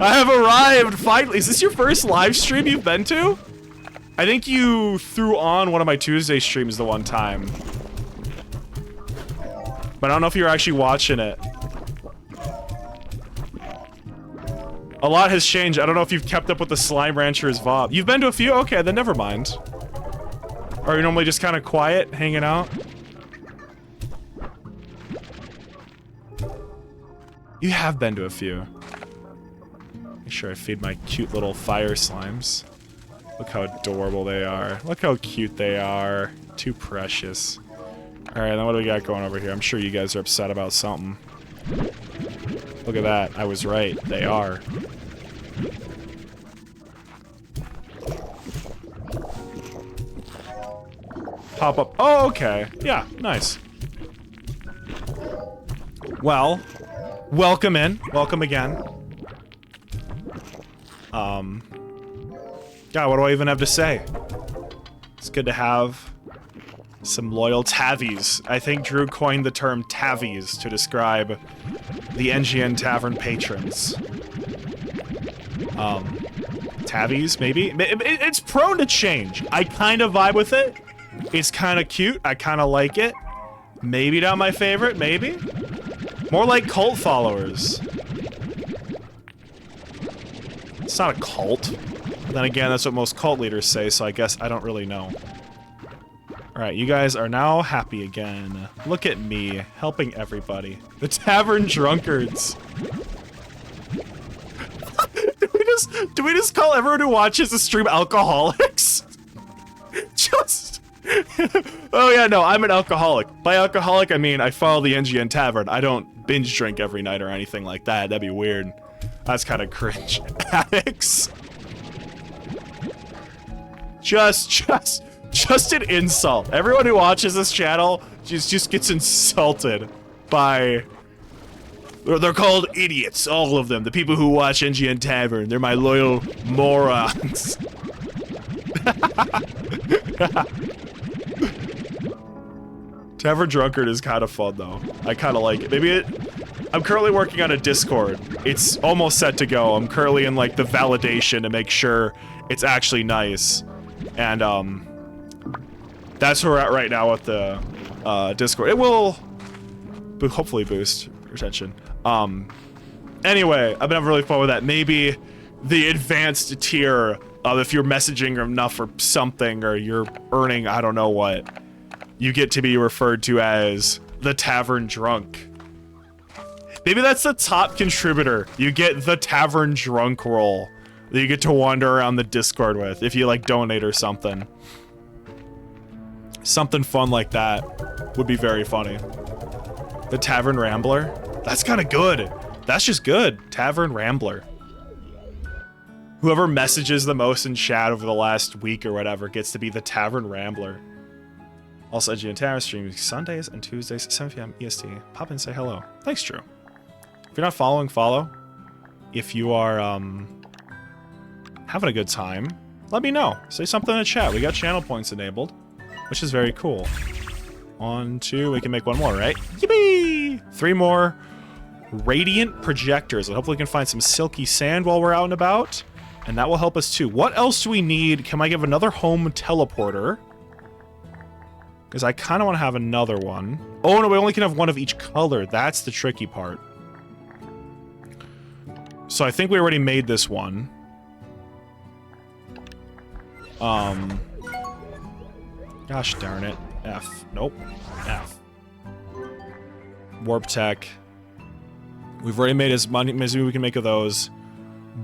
I have arrived, finally. Is this your first live stream you've been to? I think you threw on one of my Tuesday streams the one time. But I don't know if you were actually watching it. A lot has changed. I don't know if you've kept up with the Slime Ranchers VOD. You've been to a few? Okay, then never mind. Or are you normally just kind of quiet, hanging out? You have been to a few. Make sure I feed my cute little fire slimes. Look how adorable they are. Look how cute they are. Too precious. Alright, then what do we got going over here? I'm sure you guys are upset about something. Look at that. I was right. They are. Pop up. Oh, okay. Yeah, nice. Well, welcome in. Welcome again. God, what do I even have to say? It's good to have some loyal Tavies. I think Drew coined the term Tavies to describe the NGN Tavern patrons. Tavies, maybe? It's prone to change. I kind of vibe with it. It's kind of cute. I kind of like it. Maybe not my favorite, maybe? More like cult followers. It's not a cult. But then again, that's what most cult leaders say, so I guess I don't really know. Alright, you guys are now happy again. Look at me, helping everybody. The Tavern Drunkards. Do we just call everyone who watches the stream alcoholics? Just... Oh yeah, no, I'm an alcoholic. By alcoholic, I mean I follow the NGN Tavern. I don't binge drink every night or anything like that. That'd be weird. That's kind of cringe. Addicts. Just an insult. Everyone who watches this channel just gets insulted by... They're called idiots, all of them. The people who watch NGN Tavern. They're my loyal morons. Tavern Drunkard is kind of fun, though. I kind of like it. I'm currently working on a Discord. It's almost set to go. I'm currently in, like, the validation to make sure it's actually nice. And, that's where we're at right now with the, Discord. It will hopefully boost retention. Anyway, I've been having really fun with that. Maybe the advanced tier of if you're messaging enough or something, or you're earning, I don't know what, you get to be referred to as the Tavern Drunk. Maybe that's the top contributor. You get the Tavern Drunk role that you get to wander around the Discord with if you, like, donate or something. Something fun like that would be very funny. The Tavern Rambler? That's kind of good. That's just good. Tavern Rambler. Whoever messages the most in chat over the last week or whatever gets to be the Tavern Rambler. Also, NGN Tavern streaming Sundays and Tuesdays at 7 p.m. EST. Pop in and say hello. Thanks, Drew. If you're not following, follow. If you are having a good time, let me know. Say something in the chat. We got channel points enabled, which is very cool. 1, 2, we can make one more, right? Yippee! 3 more radiant projectors, and hopefully we can find some silky sand while we're out and about, and that will help us too. What else do we need? Can I give another home teleporter? Because I kind of want to have another one. Oh no, we only can have one of each color. That's the tricky part. So I think we already made this one. Gosh darn it. F. Nope. F. Warp Tech. We've already made as many as we can make of those.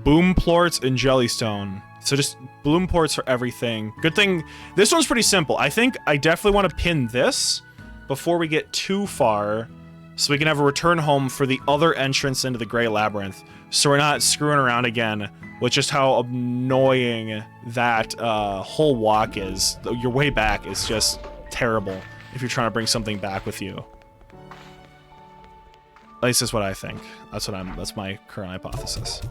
Boom Plorts and Jellystone. So just Bloom Plorts for everything. Good thing, this one's pretty simple. I think I definitely want to pin this before we get too far, so we can have a return home for the other entrance into the Grey Labyrinth, so we're not screwing around again with just how annoying that whole walk is. Your way back is just terrible if you're trying to bring something back with you. At least that's what I think. That's my current hypothesis.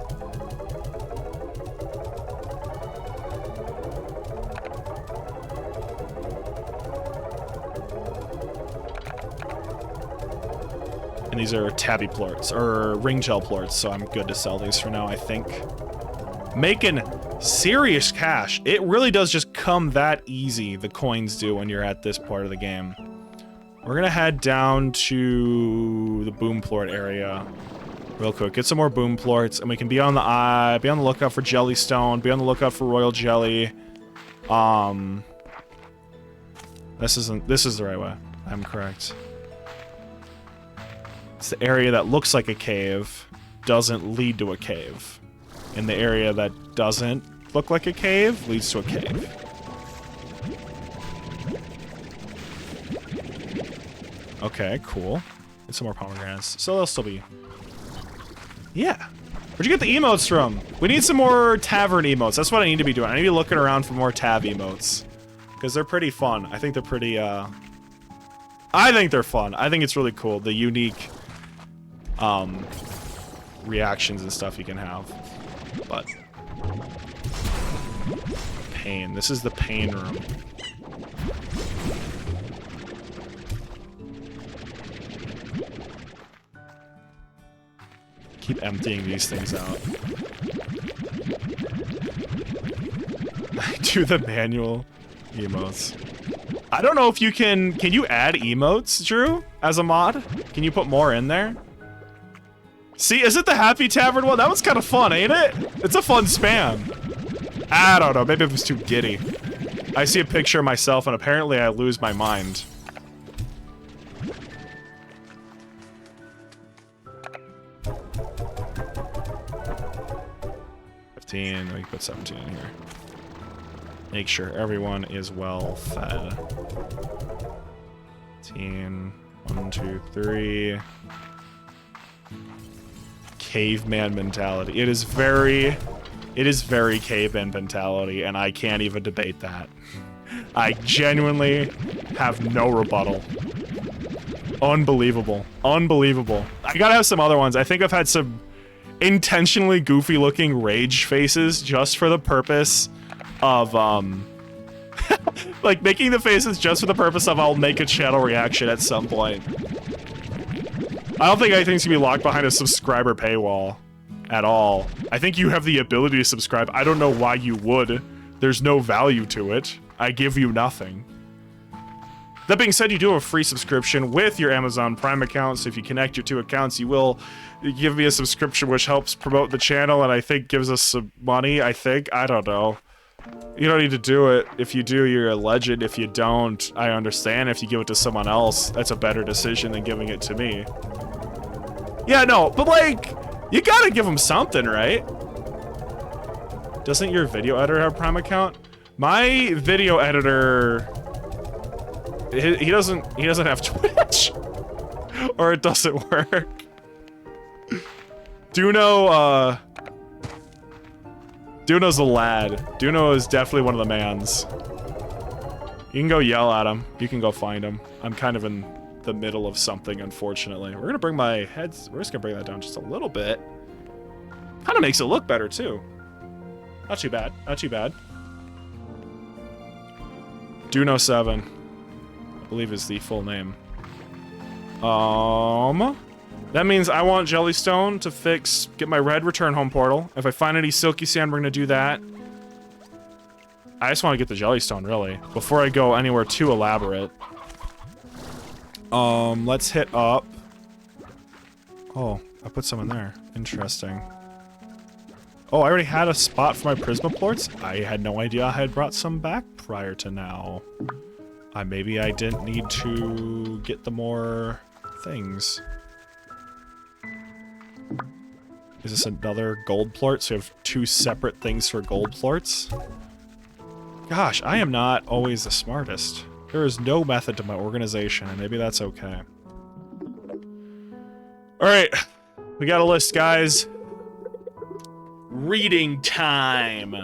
And these are tabby plorts, or ring gel plorts, so I'm good to sell these for now, I think. Making serious cash. It really does just come that easy, the coins do, when you're at this part of the game. We're gonna head down to the Boomplort area real quick. Get some more Boomplorts, and we can be on the lookout for Jellystone, be on the lookout for Royal Jelly. This is the right way. I'm correct. It's the area that looks like a cave, doesn't lead to a cave. And the area that doesn't look like a cave leads to a cave. Okay, cool. Get some more pomegranates. So they'll still be... Yeah. Where'd you get the emotes from? We need some more tavern emotes. That's what I need to be doing. I need to be looking around for more tab emotes. Because they're pretty fun. I think they're pretty, I think they're fun. I think it's really cool. The unique, reactions and stuff you can have. But... Pain. This is the pain room. Keep emptying these things out. I do the manual emotes. I don't know if you can you add emotes, Drew, as a mod? Can you put more in there? See, is it the Happy Tavern one? That one's kind of fun, ain't it? It's a fun spam. I don't know, maybe it was too giddy. I see a picture of myself and apparently I lose my mind. We can put 17 in here. Make sure everyone is well fed. 15, 1, 2, 3. Caveman mentality. It is very caveman mentality, and I can't even debate that. I genuinely have no rebuttal. Unbelievable. Unbelievable. I gotta have some other ones. I think I've had some intentionally goofy looking rage faces just for the purpose of like making the faces just for the purpose of I'll make a channel reaction at some point. I don't think anything's gonna be locked behind a subscriber paywall at all. I think you have the ability to subscribe. I don't know why you would. There's no value to it. I give you nothing. That being said, you do have a free subscription with your Amazon Prime account, so if you connect your two accounts, you will give me a subscription, which helps promote the channel, and I think gives us some money, I think. I don't know. You don't need to do it. If you do, you're a legend. If you don't, I understand. If you give it to someone else, that's a better decision than giving it to me. Yeah, no, but like, you gotta give them something, right? Doesn't your video editor have a Prime account? My video editor... He doesn't have Twitch, or it doesn't work. Duno's a lad. Duno is definitely one of the mans. You can go yell at him. You can go find him. I'm kind of in the middle of something, unfortunately. We're gonna bring my heads. We're just gonna bring that down just a little bit. Kind of makes it look better too. Not too bad. Not too bad. Duno 7. I believe is the full name. That means I want Jellystone to get my red return home portal. If I find any silky sand, we're gonna do that. I just want to get the Jellystone, really, before I go anywhere too elaborate. Let's hit up. Oh, I put some in there. Interesting. Oh, I already had a spot for my Prismaplorts? I had no idea I had brought some back prior to now. Maybe I didn't need to get the more things. Is this another gold plort? So we have two separate things for gold plorts? Gosh, I am not always the smartest. There is no method to my organization, and maybe that's okay. Alright, we got a list, guys. Reading time.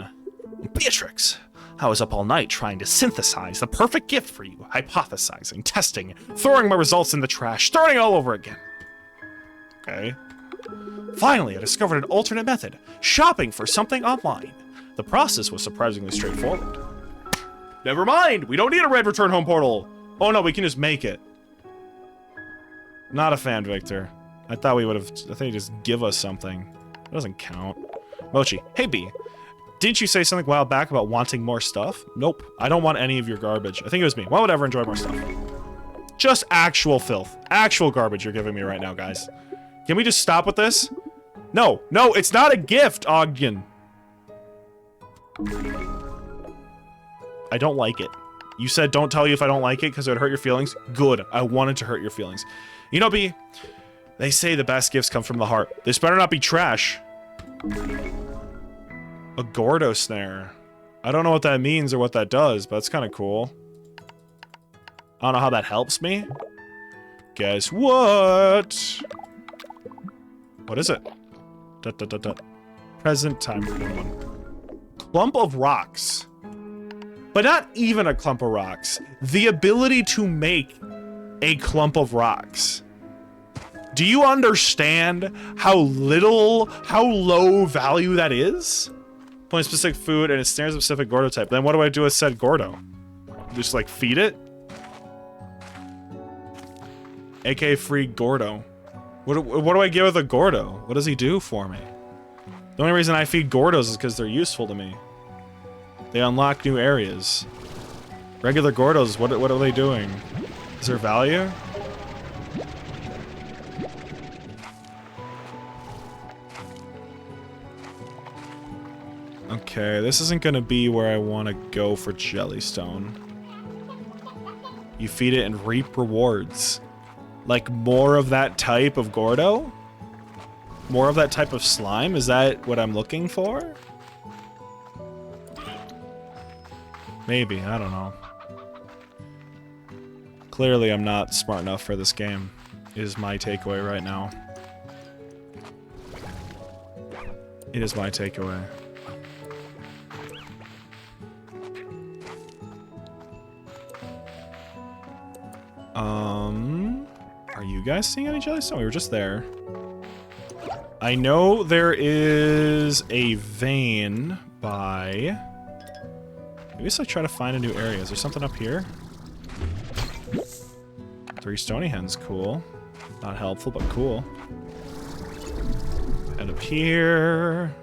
Beatrix, I was up all night trying to synthesize the perfect gift for you, hypothesizing, testing, throwing my results in the trash, starting all over again. Okay. Finally, I discovered an alternate method, shopping for something online. The process was surprisingly straightforward. Never mind, we don't need a red return home portal. Oh no, we can just make it. Not a fan, Victor. I thought he'd just give us something. It doesn't count. Mochi, hey B. Didn't you say something a while back about wanting more stuff? Nope. I don't want any of your garbage. I think it was me. Why would I ever enjoy more stuff? Just actual filth. Actual garbage you're giving me right now, guys. Can we just stop with this? No. No, it's not a gift, Ogden. I don't like it. You said don't tell you if I don't like it because it would hurt your feelings. Good. I wanted to hurt your feelings. You know, B, they say the best gifts come from the heart. This better not be trash. A Gordo snare. I don't know what that means or what that does, but it's kind of cool. I don't know how that helps me. Guess what? What is it? Present time. Clump of rocks. But not even a clump of rocks. The ability to make a clump of rocks. Do you understand how low value that is? Playing specific food and it snares a specific Gordo type. Then what do I do with said Gordo? Just like feed it? AK free Gordo. What do I get with a Gordo? What does he do for me? The only reason I feed Gordos is because they're useful to me. They unlock new areas. Regular Gordos, what are they doing? Is there value? Okay, this isn't gonna be where I want to go for Jellystone. You feed it and reap rewards. Like more of that type of Gordo? More of that type of slime? Is that what I'm looking for? Maybe, I don't know. Clearly I'm not smart enough for this game, is my takeaway right now. It is my takeaway. Are you guys seeing any Jellystone? We were just there. I know there is a vein by... Maybe let's like try to find a new area. Is there something up here? 3 stony hens, cool. Not helpful, but cool. And up here...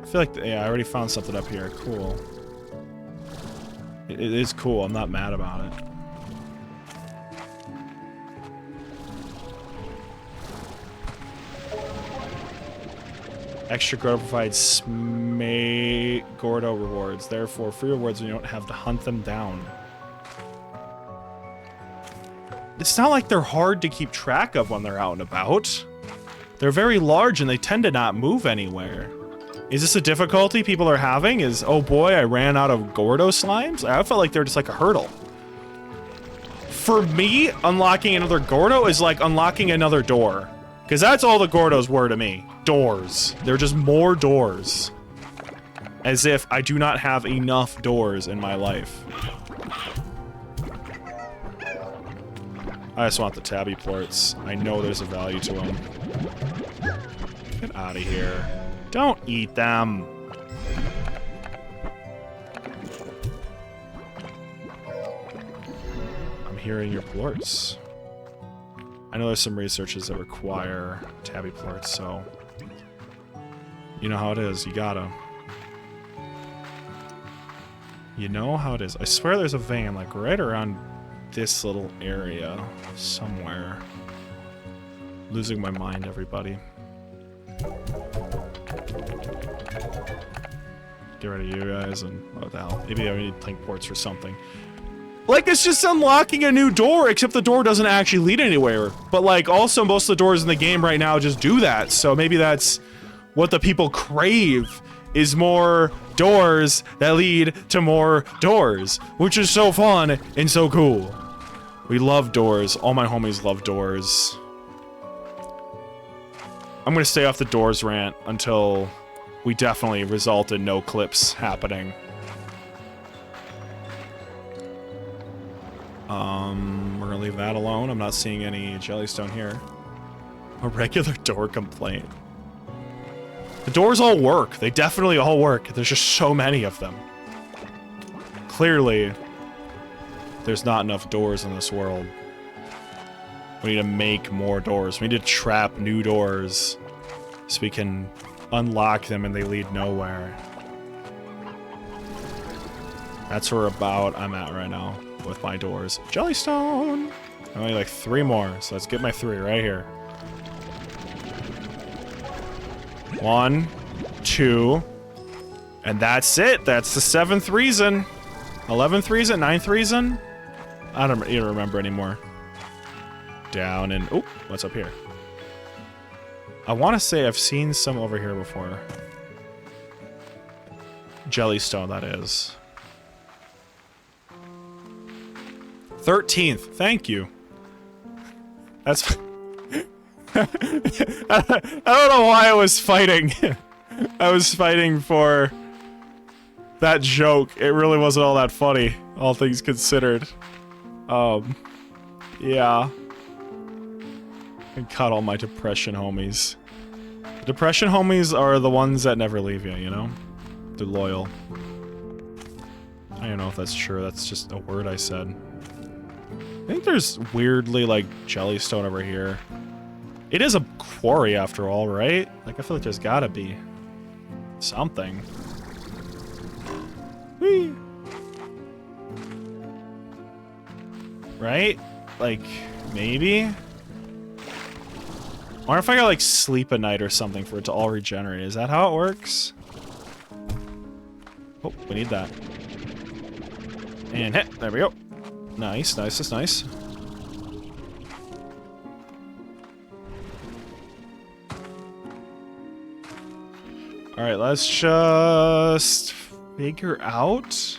I feel like, yeah, I already found something up here. Cool. It is cool. I'm not mad about it. Extra Gordo provides Gordo rewards. Therefore, free rewards when you don't have to hunt them down. It's not like they're hard to keep track of when they're out and about. They're very large and they tend to not move anywhere. Is this a difficulty people are having? Is, oh boy, I ran out of Gordo slimes? I felt like they're just like a hurdle. For me, unlocking another Gordo is like unlocking another door. Because that's all the Gordos were to me. Doors. They're just more doors. As if I do not have enough doors in my life. I just want the tabby plorts. I know there's a value to them. Get out of here. Don't eat them. I'm hearing your plorts. I know there's some researches that require tabby plorts, so... You know how it is, you gotta. You know how it is. I swear there's a vein, like, right around this little area somewhere. Losing my mind, everybody. Get rid of you guys and... what the hell? Maybe I need plank ports for something. Like, it's just unlocking a new door, except the door doesn't actually lead anywhere. But, like, also most of the doors in the game right now just do that. So maybe that's what the people crave, is more doors that lead to more doors. Which is so fun and so cool. We love doors. All my homies love doors. I'm gonna stay off the doors rant until we definitely result in no clips happening. We're gonna leave that alone. I'm not seeing any Jellystone here. A regular door complaint. The doors all work. They definitely all work. There's just so many of them. Clearly, there's not enough doors in this world. We need to make more doors. We need to trap new doors so we can unlock them and they lead nowhere. That's where about I'm at right now with my doors. Jellystone! Only like 3 more, so let's get my 3 right here. 1, 2, and that's it. That's the 7th reason. 11th reason, 9th reason? I don't even remember anymore. Down and... Oh, what's up here? I want to say I've seen some over here before. Jellystone, that is. 13th. Thank you. That's... I don't know why I was fighting. I was fighting for that joke. It really wasn't all that funny, all things considered. Yeah. And cut all my depression homies. The depression homies are the ones that never leave you, you know? They're loyal. I don't know if that's true. That's just a word I said. I think there's weirdly, like, Jellystone over here. It is a quarry after all, right? Like, I feel like there's gotta be something. Whee! Right? Like, maybe? I wonder if I gotta, like, sleep a night or something for it to all regenerate. Is that how it works? Oh, we need that. And hit. There we go. Nice, nice, that's nice. Alright, let's just figure out.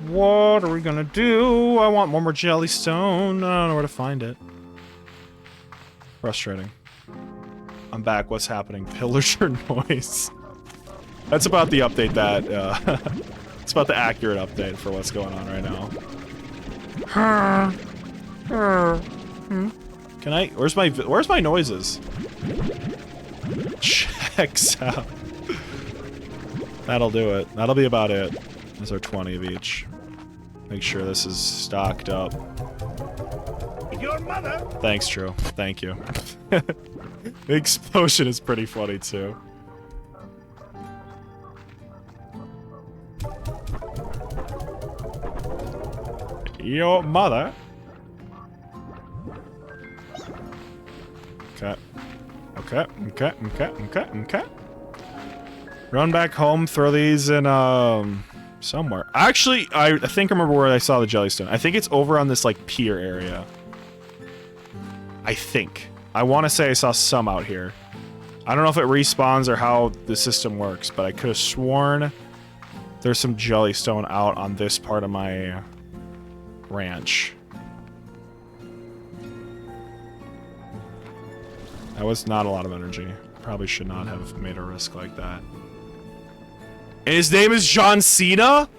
What are we gonna do? I want one more Jellystone. I don't know where to find it. Frustrating. I'm back. What's happening? Pillager noise. That's about the update that, it's about the accurate update for what's going on right now. Can I, where's my noises? Checks out. That'll do it. That'll be about it. Those are 20 of each. Make sure this is stocked up. Your mother. Thanks, Drew. Thank you. The explosion is pretty funny, too. Your mother. Okay. Okay, okay, okay, okay, okay. Run back home, throw these in, somewhere. Actually, I think I remember where I saw the Jellystone. I think it's over on this, like, pier area. I think. I want to say I saw some out here. I don't know if it respawns or how the system works, but I could have sworn there's some Jellystone out on this part of my ranch. That was not a lot of energy. Probably should not have made a risk like that. And his name is John Cena?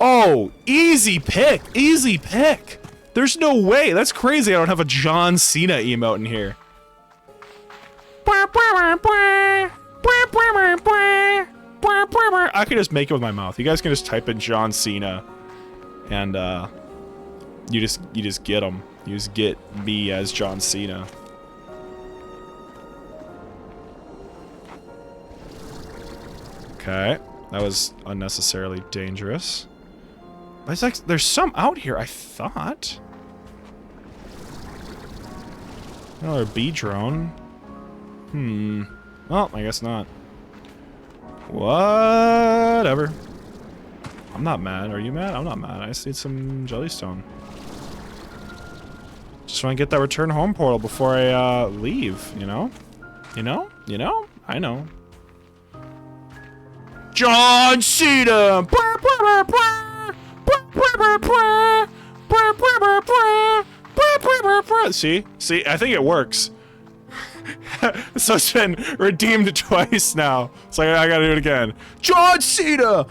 Oh, easy pick. Easy pick. There's no way. That's crazy I don't have a John Cena emote in here. I can just make it with my mouth. You guys can just type in John Cena. And, you just get him. You just get me as John Cena. Okay. That was unnecessarily dangerous. But it's like, there's some out here, I thought. Another bee drone. Well, I guess not. Whatever. I'm not mad. Are you mad? I'm not mad. I just need some Jellystone. Just want to get that return home portal before I leave, you know? You know? You know? I know. John Cena! See? See? I think it works. So it's been redeemed twice now. So I gotta do it again. John Cena!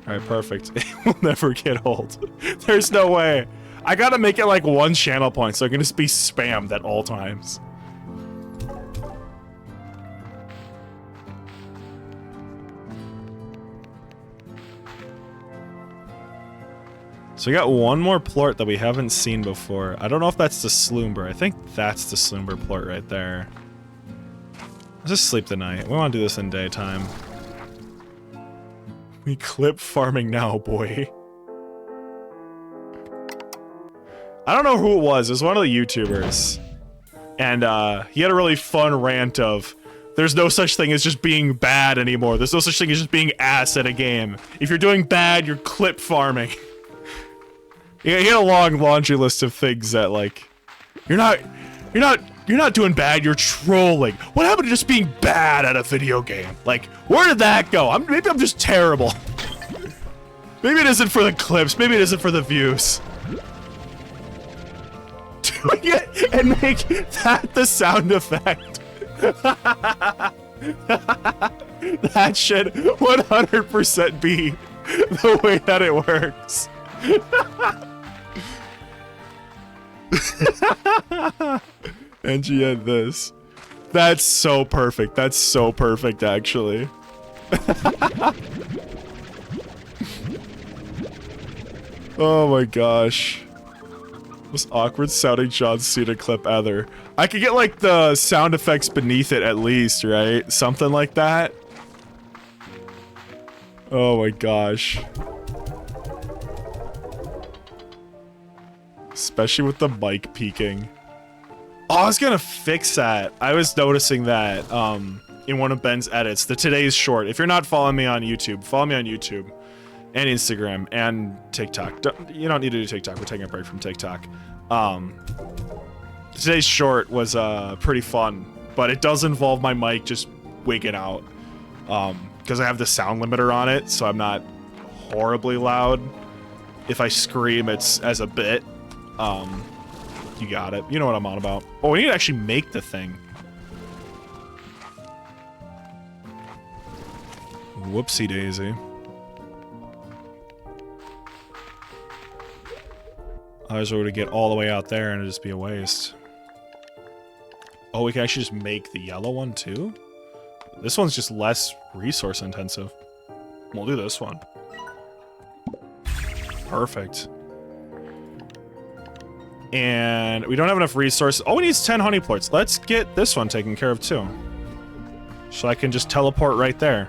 Alright, perfect. It will never get old. There's no way. I gotta make it like one channel point so it can just be spammed at all times. So we got one more plort that we haven't seen before. I don't know if that's the Sloomber. I think that's the Sloomber plort right there. Let's just sleep the night. We want to do this in daytime. We clip farming now, boy. I don't know who it was. It was one of the YouTubers. And he had a really fun rant of, there's no such thing as just being bad anymore. There's no such thing as just being ass at a game. If you're doing bad, you're clip farming. He had a long laundry list of things that, like, you're not doing bad, you're trolling. What happened to just being bad at a video game? Like, where did that go? Maybe I'm just terrible. Maybe it isn't for the clips, maybe it isn't for the views. Doing it and make that the sound effect. That should 100% be the way that it works. And she had this. That's so perfect. That's so perfect, actually. Oh my gosh. Most awkward sounding John Cena clip ever. I could get like the sound effects beneath it at least, right? Something like that. Oh my gosh. Especially with the mic peaking. Oh, I was gonna fix that. I was noticing that in one of Ben's edits, the today's short. If you're not following me on YouTube, follow me on YouTube and Instagram and TikTok. You don't need to do TikTok. We're taking a break from TikTok. Today's short was pretty fun, but it does involve my mic just wigging out because I have the sound limiter on it, so I'm not horribly loud. If I scream, it's as a bit. You got it. You know what I'm on about. Oh, we need to actually make the thing. Whoopsie daisy. I was going to get all the way out there and it'd just be a waste. Oh, we can actually just make the yellow one too? This one's just less resource intensive. We'll do this one. Perfect. And we don't have enough resources. Oh, we need 10 honey plorts. Let's get this one taken care of too. So I can just teleport right there.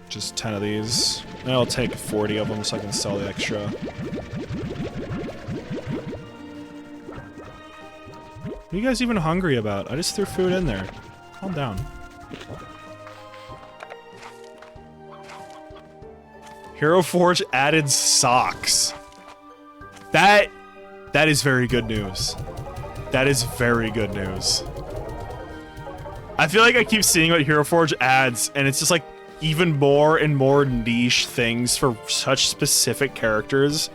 Just 10 of these. And I'll take 40 of them so I can sell the extra. What are you guys even hungry about? I just threw food in there. Calm down. Hero Forge added socks. That is very good news. That is very good news. I feel like I keep seeing what Hero Forge adds, and it's just like even more and more niche things for such specific characters,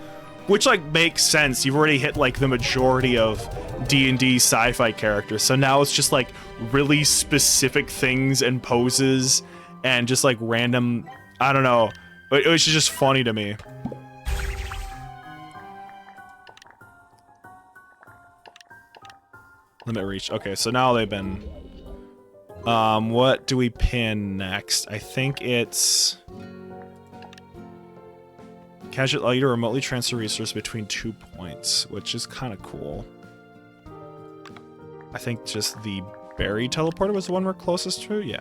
which like makes sense. You've already hit like the majority of D&D sci-fi characters, so now it's just like really specific things and poses and just like random, I don't know, it was just funny to me. Limit reach. Okay, so now they've been what do we pin next? I think it's casual allow you to remotely transfer resources between 2 points, which is kind of cool. I think just the berry teleporter was the one we're closest to. Yeah.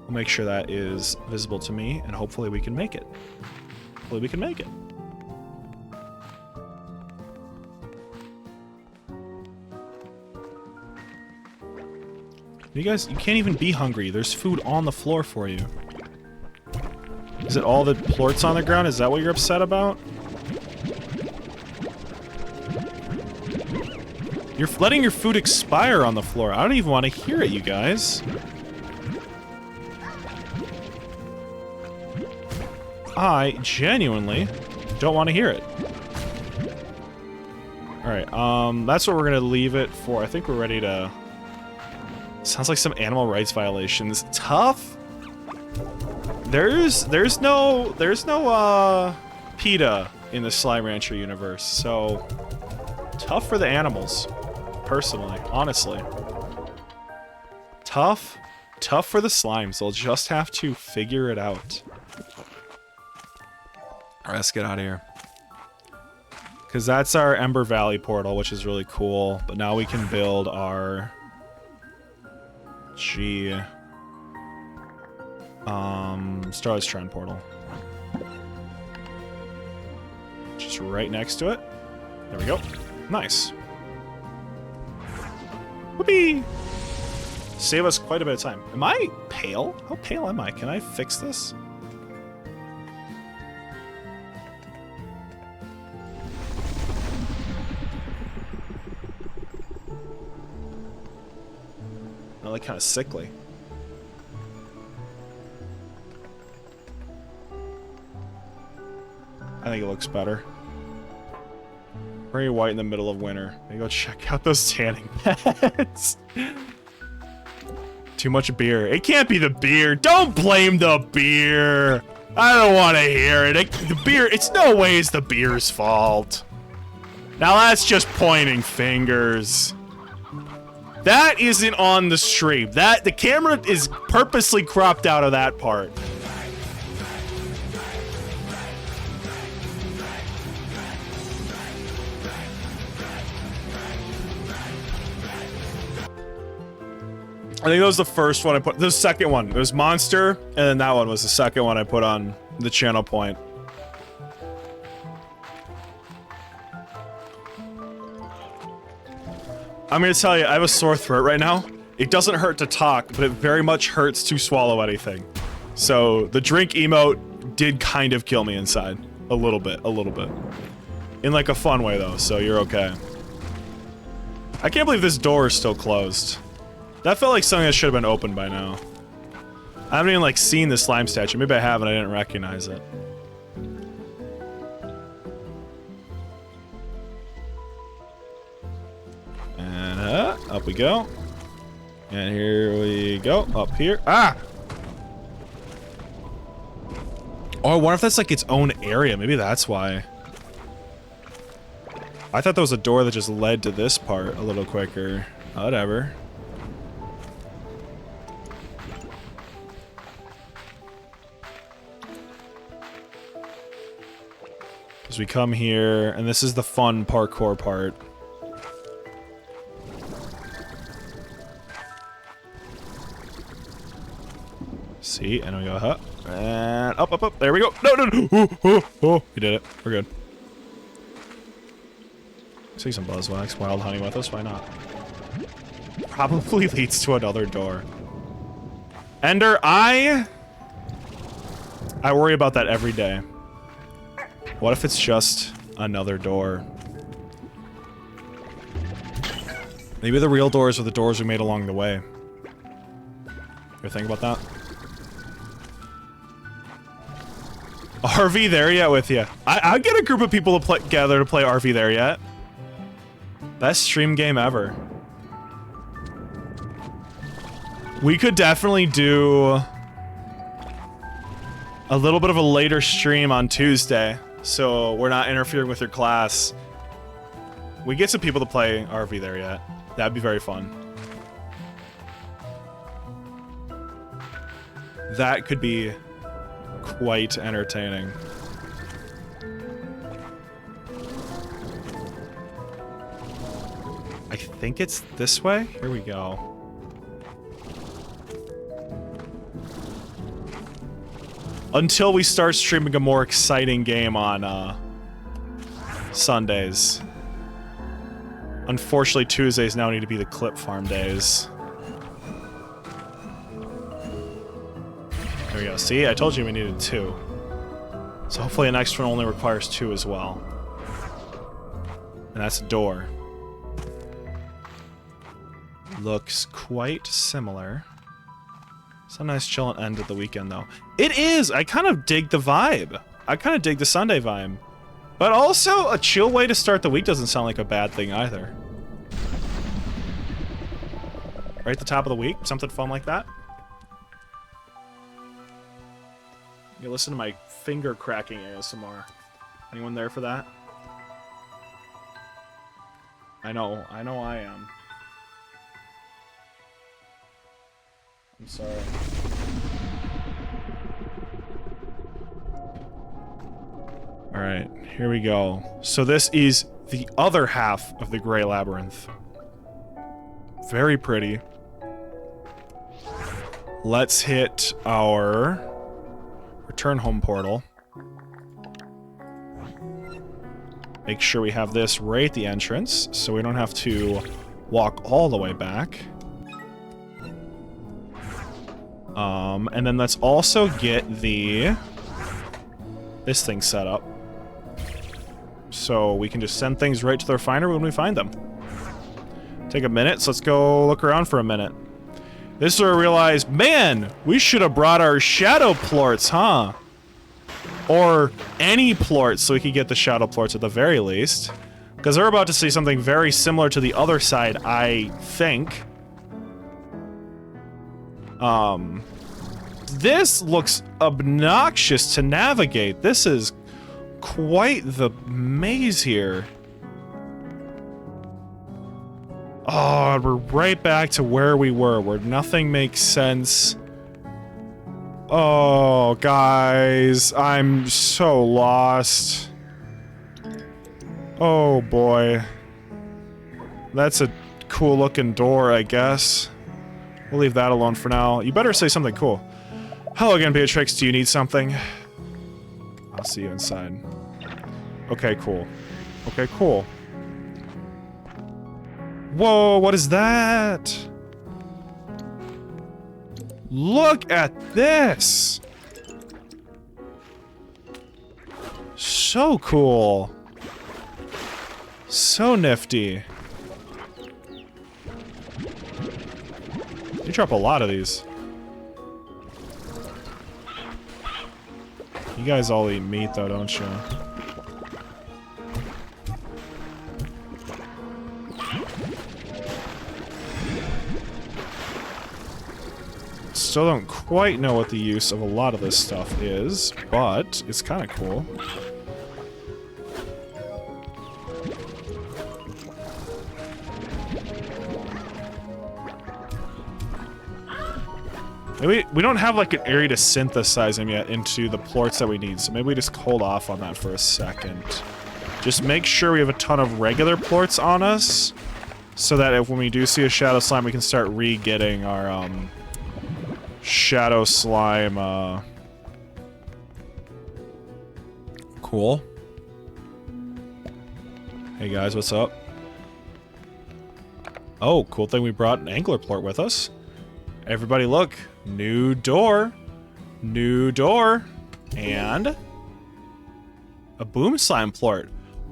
We'll make sure that is visible to me, and hopefully we can make it. Hopefully we can make it. You guys, you can't even be hungry. There's food on the floor for you. Is it all the plorts on the ground? Is that what you're upset about? You're letting your food expire on the floor. I don't even want to hear it, you guys. I genuinely don't want to hear it. Alright, that's what we're gonna leave it for. I think we're ready to... Sounds like some animal rights violations. Tough? There's no PETA in the Slime Rancher universe, so tough for the animals, personally, honestly. Tough for the slimes. They'll just have to figure it out. Alright, let's get out of here. Because that's our Ember Valley portal, which is really cool. But now we can build our... Starless Shrine portal. Just right next to it. There we go. Nice. Whoopee! Save us quite a bit of time. Am I pale? How pale am I? Can I fix this? I look kind of sickly. I think it looks better. Very white in the middle of winter. Maybe go check out those tanning beds. Too much beer. It can't be the beer. Don't blame the beer. I don't want to hear it. The beer, it's no ways the beer's fault. Now that's just pointing fingers. That isn't on the stream. The camera is purposely cropped out of that part. I think that was the first one I put. The second one. It was Monster, and then that one was the second one I put on the channel point. I'm gonna tell you, I have a sore throat right now. It doesn't hurt to talk, but it very much hurts to swallow anything. So, the drink emote did kind of kill me inside. A little bit. In like a fun way though, so you're okay. I can't believe this door is still closed. That felt like something that should have been open by now. I haven't even like seen the slime statue. Maybe I have and I didn't recognize it. And up we go. And here we go. Up here. Ah! Oh, I wonder if that's like its own area. Maybe that's why. I thought there was a door that just led to this part a little quicker. Whatever. As we come here, and this is the fun parkour part. See, and we go up, and up. There we go. No. Oh, we did it. We're good. See some buzzwax, wild honey with us. Why not? Probably leads to another door. Ender, I worry about that every day. What if it's just another door? Maybe the real doors are the doors we made along the way. You ever think about that? RV There Yet with you. I'd get a group of people to gather to play RV There Yet. Best stream game ever. We could definitely do a little bit of a later stream on Tuesday. So we're not interfering with your class. We get some people to play RV There Yet. That'd be very fun. That could be quite entertaining. I think it's this way. Here we go. Until we start streaming a more exciting game on Sundays. Unfortunately, Tuesdays now need to be the clip farm days. There we go. See, I told you we needed 2. So hopefully the next one only requires 2 as well. And that's a door. Looks quite similar. It's a nice chill end of the weekend, though. It is! I kind of dig the vibe. I kind of dig the Sunday vibe. But also, a chill way to start the week doesn't sound like a bad thing either. Right at the top of the week? Something fun like that? You listen to my finger cracking ASMR. Anyone there for that? I know I am. I'm sorry. Alright, here we go. So this is the other half of the Grey Labyrinth. Very pretty. Let's hit our return home portal. Make sure we have this right at the entrance, so we don't have to walk all the way back. And then let's also get this thing set up. So we can just send things right to the refinery when we find them. Take a minute, so let's go look around for a minute. This is where I realized, man, we should have brought our shadow plorts, huh? Or any plorts, so we could get the shadow plorts at the very least. Because we're about to see something very similar to the other side, I think. This looks obnoxious to navigate. This is quite the maze here. Oh, we're right back to where we were, where nothing makes sense. Oh, guys, I'm so lost. Oh, boy. That's a cool-looking door, I guess. We'll leave that alone for now. You better say something cool. Hello again, Beatrix. Do you need something? I'll see you inside. Okay, cool. Okay, cool. Whoa, what is that? Look at this! So cool. So nifty. You drop a lot of these. You guys all eat meat though, don't you? Still don't quite know what the use of a lot of this stuff is, but it's kind of cool. Maybe we don't have like an area to synthesize them yet into the plorts that we need, so maybe we just hold off on that for a second. Just make sure we have a ton of regular plorts on us, so that if when we do see a shadow slime, we can start re-getting our shadow slime. Cool. Hey guys, what's up? Oh, cool thing we brought an angler plort with us. Everybody look. New door. New door. And a boom slime plort.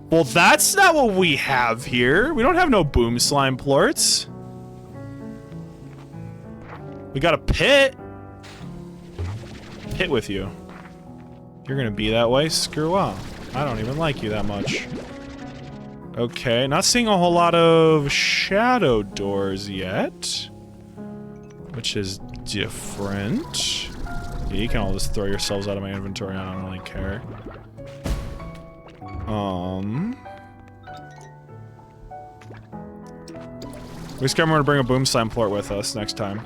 Well, that's not what we have here. We don't have no boom slime plorts. We got a pit. Pit with you. You're gonna be that way? Screw off. I don't even like you that much. Okay, not seeing a whole lot of shadow doors yet. Which is different. Yeah, you can all just throw yourselves out of my inventory, I don't really care. We just remember to bring a boom slime plort with us next time.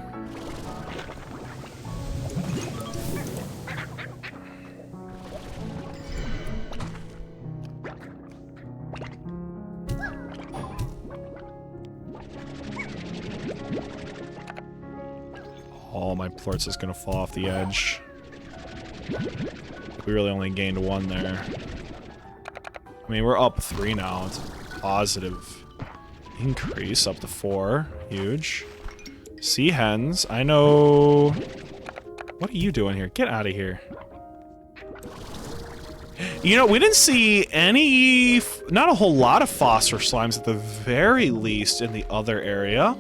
All my plorts is gonna fall off the edge. We really only gained one there. I mean, we're up 3 now. It's a positive increase, up to 4. Huge. Sea hens. I know... What are you doing here? Get out of here. You know, we didn't see any... Not a whole lot of phosphor slimes at the very least in the other area.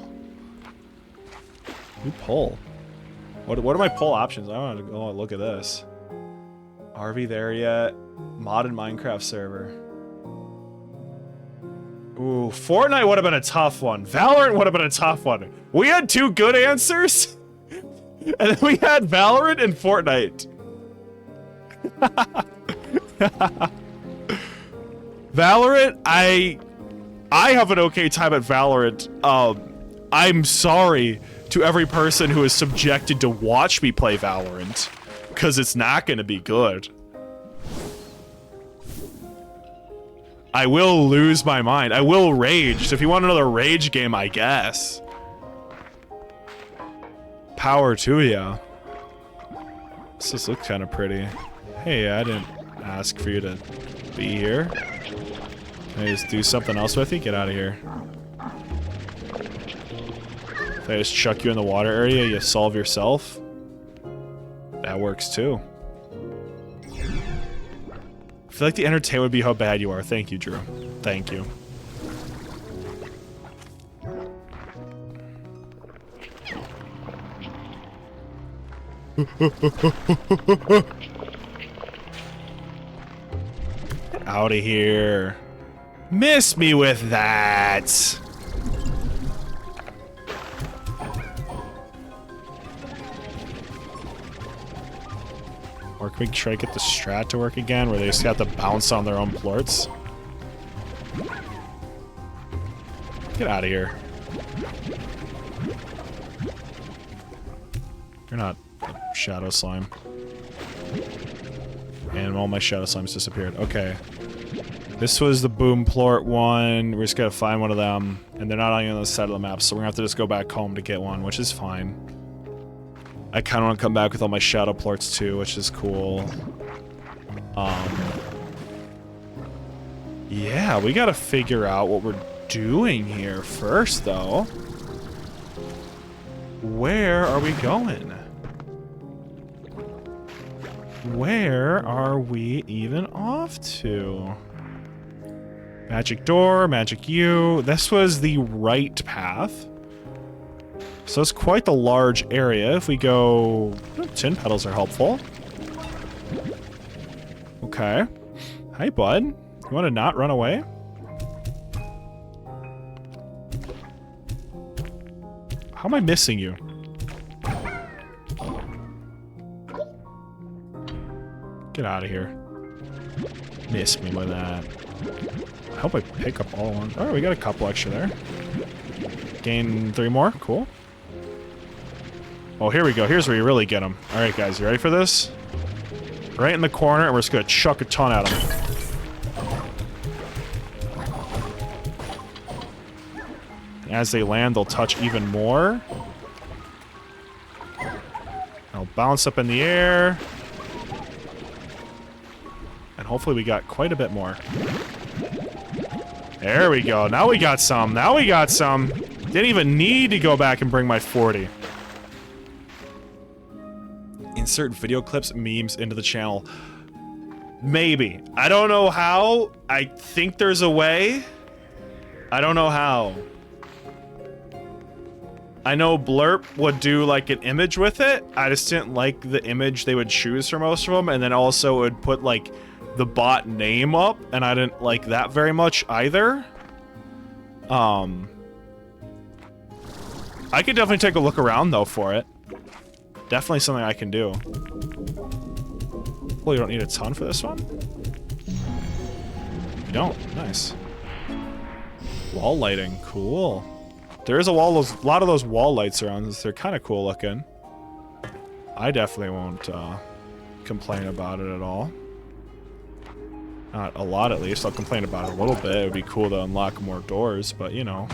We pull. What are my pull options? I want to go and look at this. Are we there yet? Modded Minecraft server. Ooh, Fortnite would have been a tough one. Valorant would have been a tough one. We had 2 good answers, and then we had Valorant and Fortnite. Valorant, I have an okay time at Valorant. I'm sorry to every person who is subjected to watch me play Valorant, because it's not going to be good. I will lose my mind. I will rage. So if you want another rage game, I guess. Power to ya. This just looks kind of pretty. Hey, I didn't ask for you to be here. Can I just do something else with you? Get out of here. If I just chuck you in the water area, you solve yourself? That works too. I feel like the entertainment would be how bad you are. Thank you, Drew. Thank you. Get out of here. Miss me with that. Or can we try to get the strat to work again, where they just have to bounce on their own plorts? Get out of here. You're not a shadow slime. And all my shadow slimes disappeared. Okay. This was the boom plort one. We're just gonna find one of them. And they're not on the other side of the map, so we're gonna have to just go back home to get one, which is fine. I kind of want to come back with all my shadow plorts too, which is cool. Yeah, we gotta figure out what we're doing here first, though. Where are we going? Where are we even off to? Magic door, magic U. This was the right path. So it's quite the large area. If we go... tin petals are helpful. Okay. Hi, bud. You want to not run away? How am I missing you? Get out of here. Miss me with that. I hope I pick up all one. Oh, we got a couple extra there. Gain 3 more. Cool. Oh, here we go. Here's where you really get them. All right, guys. You ready for this? Right in the corner, and we're just going to chuck a ton at them. As they land, they'll touch even more. They'll bounce up in the air. And hopefully we got quite a bit more. There we go. Now we got some. Now we got some. Didn't even need to go back and bring my 40. Insert video clips, memes into the channel. Maybe. I don't know how. I think there's a way. I don't know how. I know Blurp would do like an image with it. I just didn't like the image they would choose for most of them, and then also it would put like the bot name up, and I didn't like that very much either. I could definitely take a look around though for it. Definitely something I can do. Well, you don't need a ton for this one? You don't. Nice. Wall lighting. Cool. There is a lot of those wall lights around. They're kind of cool looking. I definitely won't complain about it at all. Not a lot, at least. I'll complain about it a little bit. It would be cool to unlock more doors, but you know.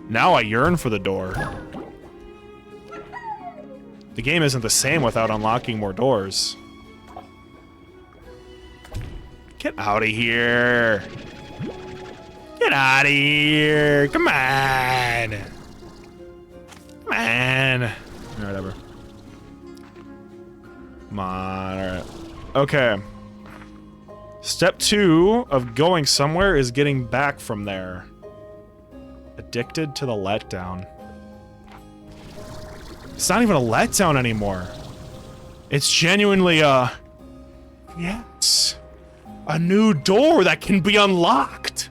Now I yearn for the door. The game isn't the same without unlocking more doors. Get out of here. Get out of here. Come on. Come on. Whatever. Come on. Alright. Okay. Step 2 of going somewhere is getting back from there. Addicted to the letdown. It's not even a letdown anymore. It's genuinely yes, a new door that can be unlocked.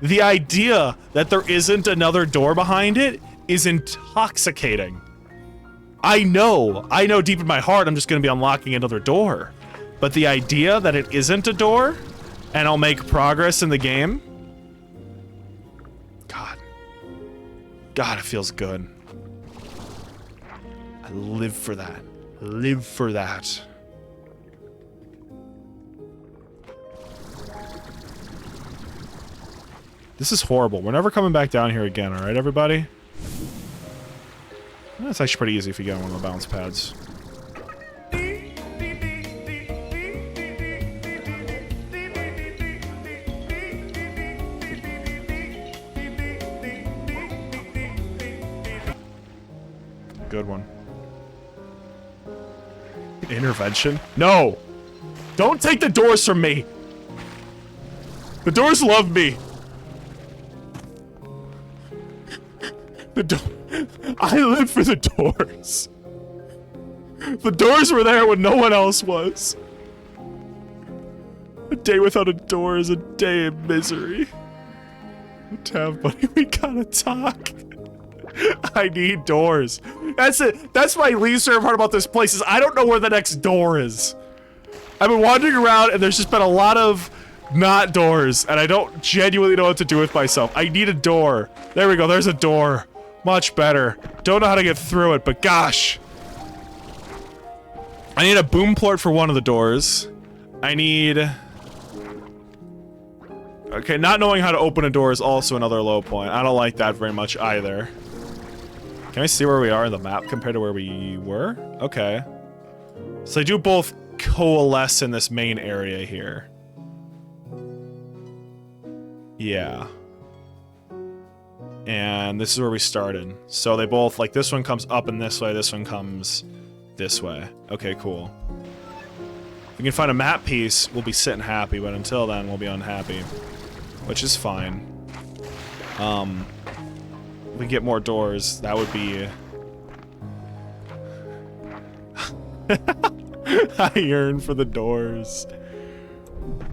The idea that there isn't another door behind it is intoxicating. I know deep in my heart I'm just gonna be unlocking another door. But the idea that it isn't a door and I'll make progress in the game. God, it feels good. I live for that. Live for that. This is horrible. We're never coming back down here again, alright, everybody? That's actually pretty easy if you get on one of the bounce pads. Good one. Intervention? No! Don't take the doors from me! The doors love me! I live for the doors. The doors were there when no one else was. A day without a door is a day in misery. Tav, buddy, we gotta talk. I need doors. That's it. That's my least favorite part about this place is I don't know where the next door is. I've been wandering around and there's just been a lot of not doors and I don't genuinely know what to do with myself. I need a door. There we go. There's a door. Much better. Don't know how to get through it, but gosh. I need a boom plort for one of the doors. I need... Okay, not knowing how to open a door is also another low point. I don't like that very much either. Can I see where we are in the map compared to where we were? Okay. So they do both coalesce in this main area here. Yeah. And this is where we started. So they both, like, this one comes up and this way, this one comes this way. Okay, cool. If we can find a map piece, we'll be sitting happy, but until then, we'll be unhappy. Which is fine. We get more doors, that would be... I yearn for the doors.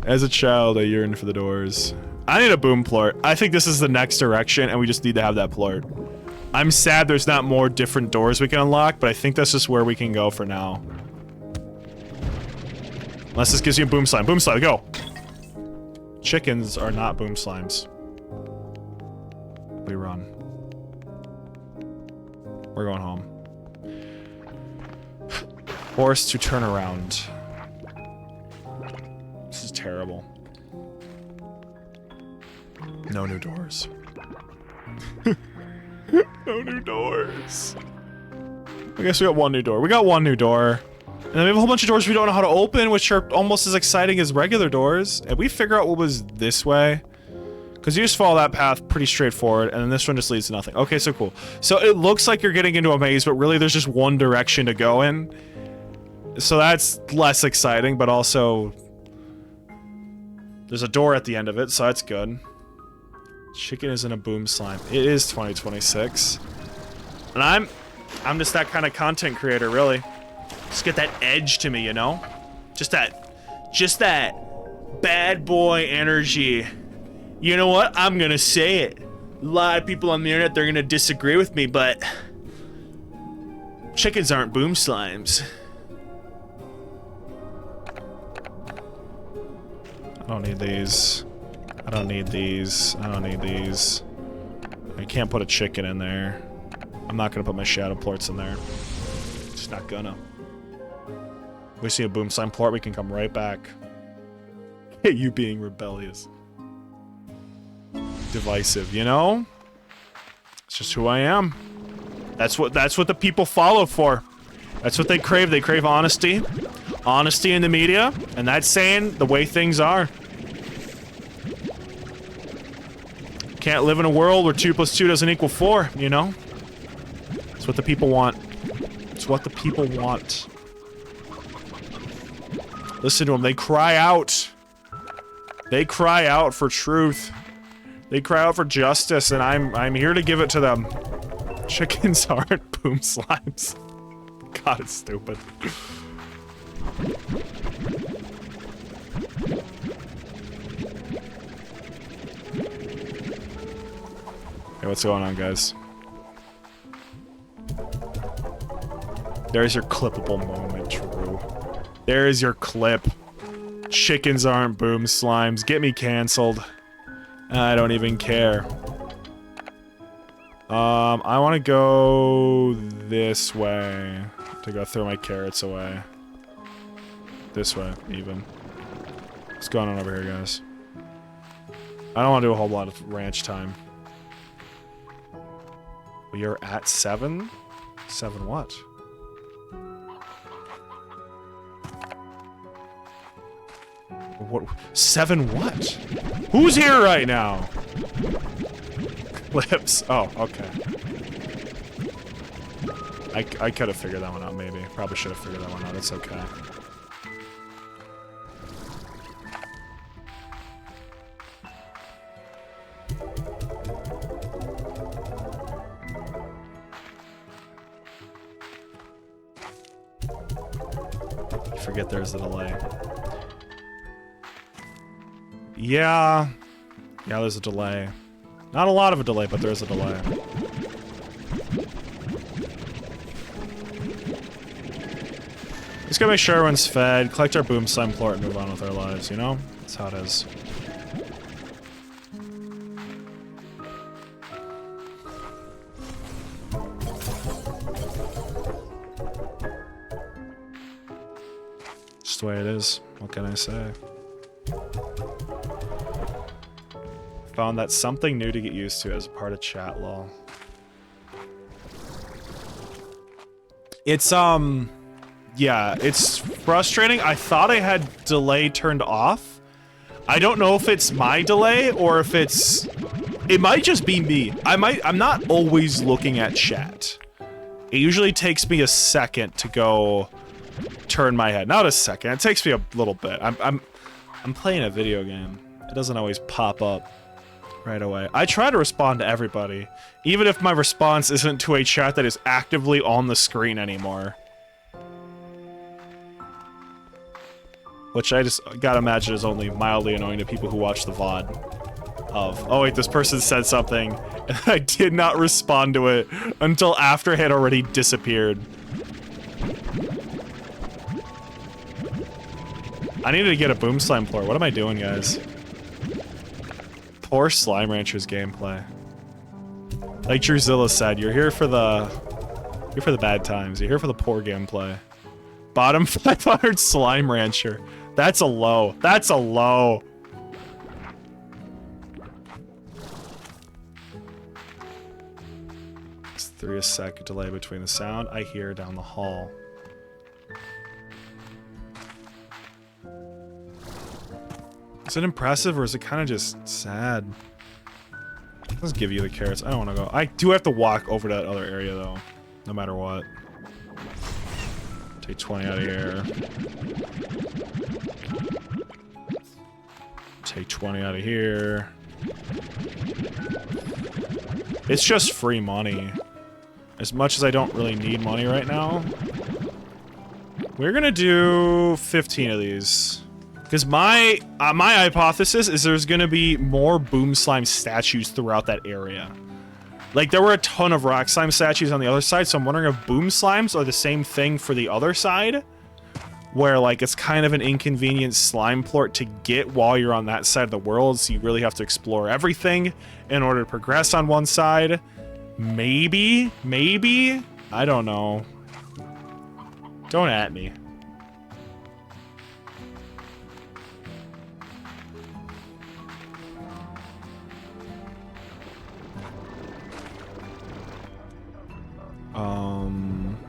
As a child, I yearned for the doors. I need a boom plort. I think this is the next direction, and we just need to have that plort. I'm sad there's not more different doors we can unlock, but I think that's just where we can go for now. Unless this gives you a boom slime. Boom slime, go! Chickens are not boom slimes. We run. We're going home. Forced to turn around. This is terrible. No new doors. No new doors. I guess we got one new door. We got one new door. And then we have a whole bunch of doors we don't know how to open, which are almost as exciting as regular doors. And we figure out what was this way. Because you just follow that path pretty straightforward, and then this one just leads to nothing. Okay, so cool. So it looks like you're getting into a maze, but really there's just one direction to go in. So that's less exciting, but also... There's a door at the end of it, so that's good. Chicken isn't a boom slime. It is 2026. And I'm just that kind of content creator, really. Just get that edge to me, you know? Just that bad boy energy. You know what? I'm gonna say it. A lot of people on the internet, they're gonna disagree with me, but chickens aren't boom slimes. I don't need these. I don't need these. I don't need these. I can't put a chicken in there. I'm not gonna put my shadow plorts in there. Just not gonna. If we see a boom slime plort, we can come right back. You being rebellious. Divisive, you know? It's just who I am. That's what the people follow for. That's what they crave. They crave honesty. Honesty in the media, and that's saying the way things are. Can't live in a world where 2 + 2 doesn't equal 4, you know? It's what the people want. It's what the people want. Listen to them. They cry out. They cry out for truth. They cry out for justice, and I'm here to give it to them. Chickens aren't boom slimes. God, it's stupid. Hey, what's going on, guys? There's your clippable moment, Drew. There is your clip. Chickens aren't boom slimes. Get me canceled. I don't even care. I want to go this way to go throw my carrots away. This way, even. What's going on over here, guys? I don't want to do a whole lot of ranch time. We are at 7? 7 what? What? 7 what? Who's here right now? Lips. Oh, okay. I could have figured that one out, maybe. Probably should have figured that one out. It's okay. I forget there's a delay. Yeah. Yeah, there's a delay. Not a lot of a delay, but there is a delay. Just gotta make sure everyone's fed, collect our boom slime plort, and move on with our lives, you know? That's how it is. Just the way it is. What can I say? Found that something new to get used to as a part of chat, lol. It's, yeah, it's frustrating. I thought I had delay turned off. I don't know if it's my delay or if it's... It might just be me. I'm not always looking at chat. It usually takes me a second to go turn my head. Not a second. It takes me a little bit. I'm playing a video game. It doesn't always pop up right away. I try to respond to everybody, even if my response isn't to a chat that is actively on the screen anymore. Which I just gotta imagine is only mildly annoying to people who watch the VOD. Of, oh wait, this person said something, and I did not respond to it until after it had already disappeared. I needed to get a boom slime floor. What am I doing, guys? Poor Slime Ranchers gameplay. Like Druzilla said, you're here for the bad times. You're here for the poor gameplay. Bottom 500 Slime Rancher. That's a low. That's a low. It's 3 second delay between the sound I hear down the hall. Is it impressive or is it kind of just sad? Let's give you the carrots. I don't want to go. I do have to walk over to that other area though, no matter what. Take 20 out of here. Take 20 out of here. It's just free money. As much as I don't really need money right now. We're gonna do 15 of these. Because my hypothesis is there's gonna be more boom slime statues throughout that area. Like, there were a ton of rock slime statues on the other side, so I'm wondering if boom slimes are the same thing for the other side? Where, like, it's kind of an inconvenient slime plort to get while you're on that side of the world, so you really have to explore everything in order to progress on one side. Maybe? Maybe? I don't know. Don't at me.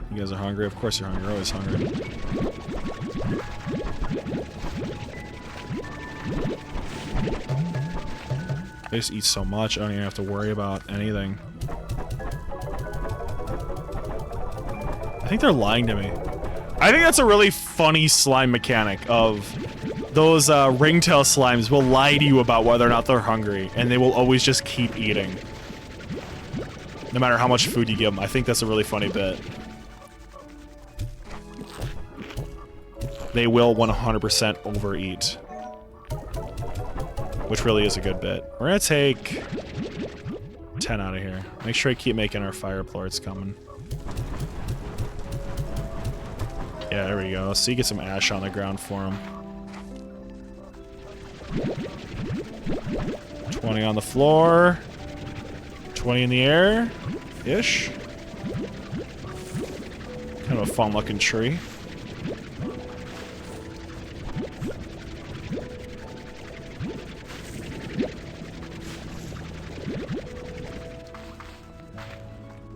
You guys are hungry? Of course you're hungry. You're always hungry. I just eat so much, I don't even have to worry about anything. I think they're lying to me. I think that's a really funny slime mechanic of those ringtail slimes will lie to you about whether or not they're hungry, and they will always just keep eating. No matter how much food you give them. I think that's a really funny bit. They will 100% overeat. Which really is a good bit. We're gonna take 10 out of here. Make sure I keep making our fire plorts coming. Yeah, there we go. So you get some ash on the ground for them. 20 on the floor. 20 in the air. Ish. Kind of a fun looking tree.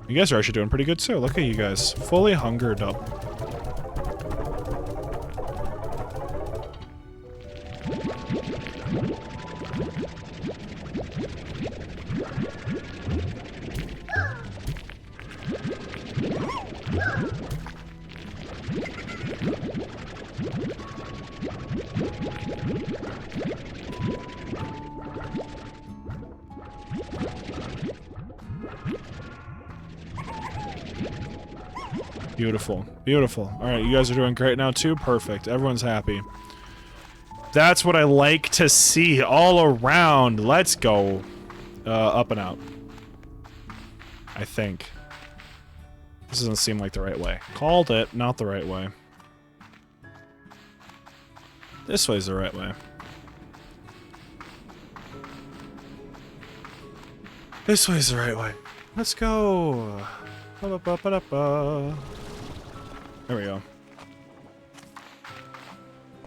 You guys are actually doing pretty good too. Look at you guys. Fully hungered up. Beautiful. Beautiful. Alright, you guys are doing great now too? Perfect. Everyone's happy. That's what I like to see all around. Let's go. Up and out. I think. This doesn't seem like the right way. Called it, not the right way. This way's the right way. This way's the right way. Let's go. Ba-ba-ba-ba-ba. There we go.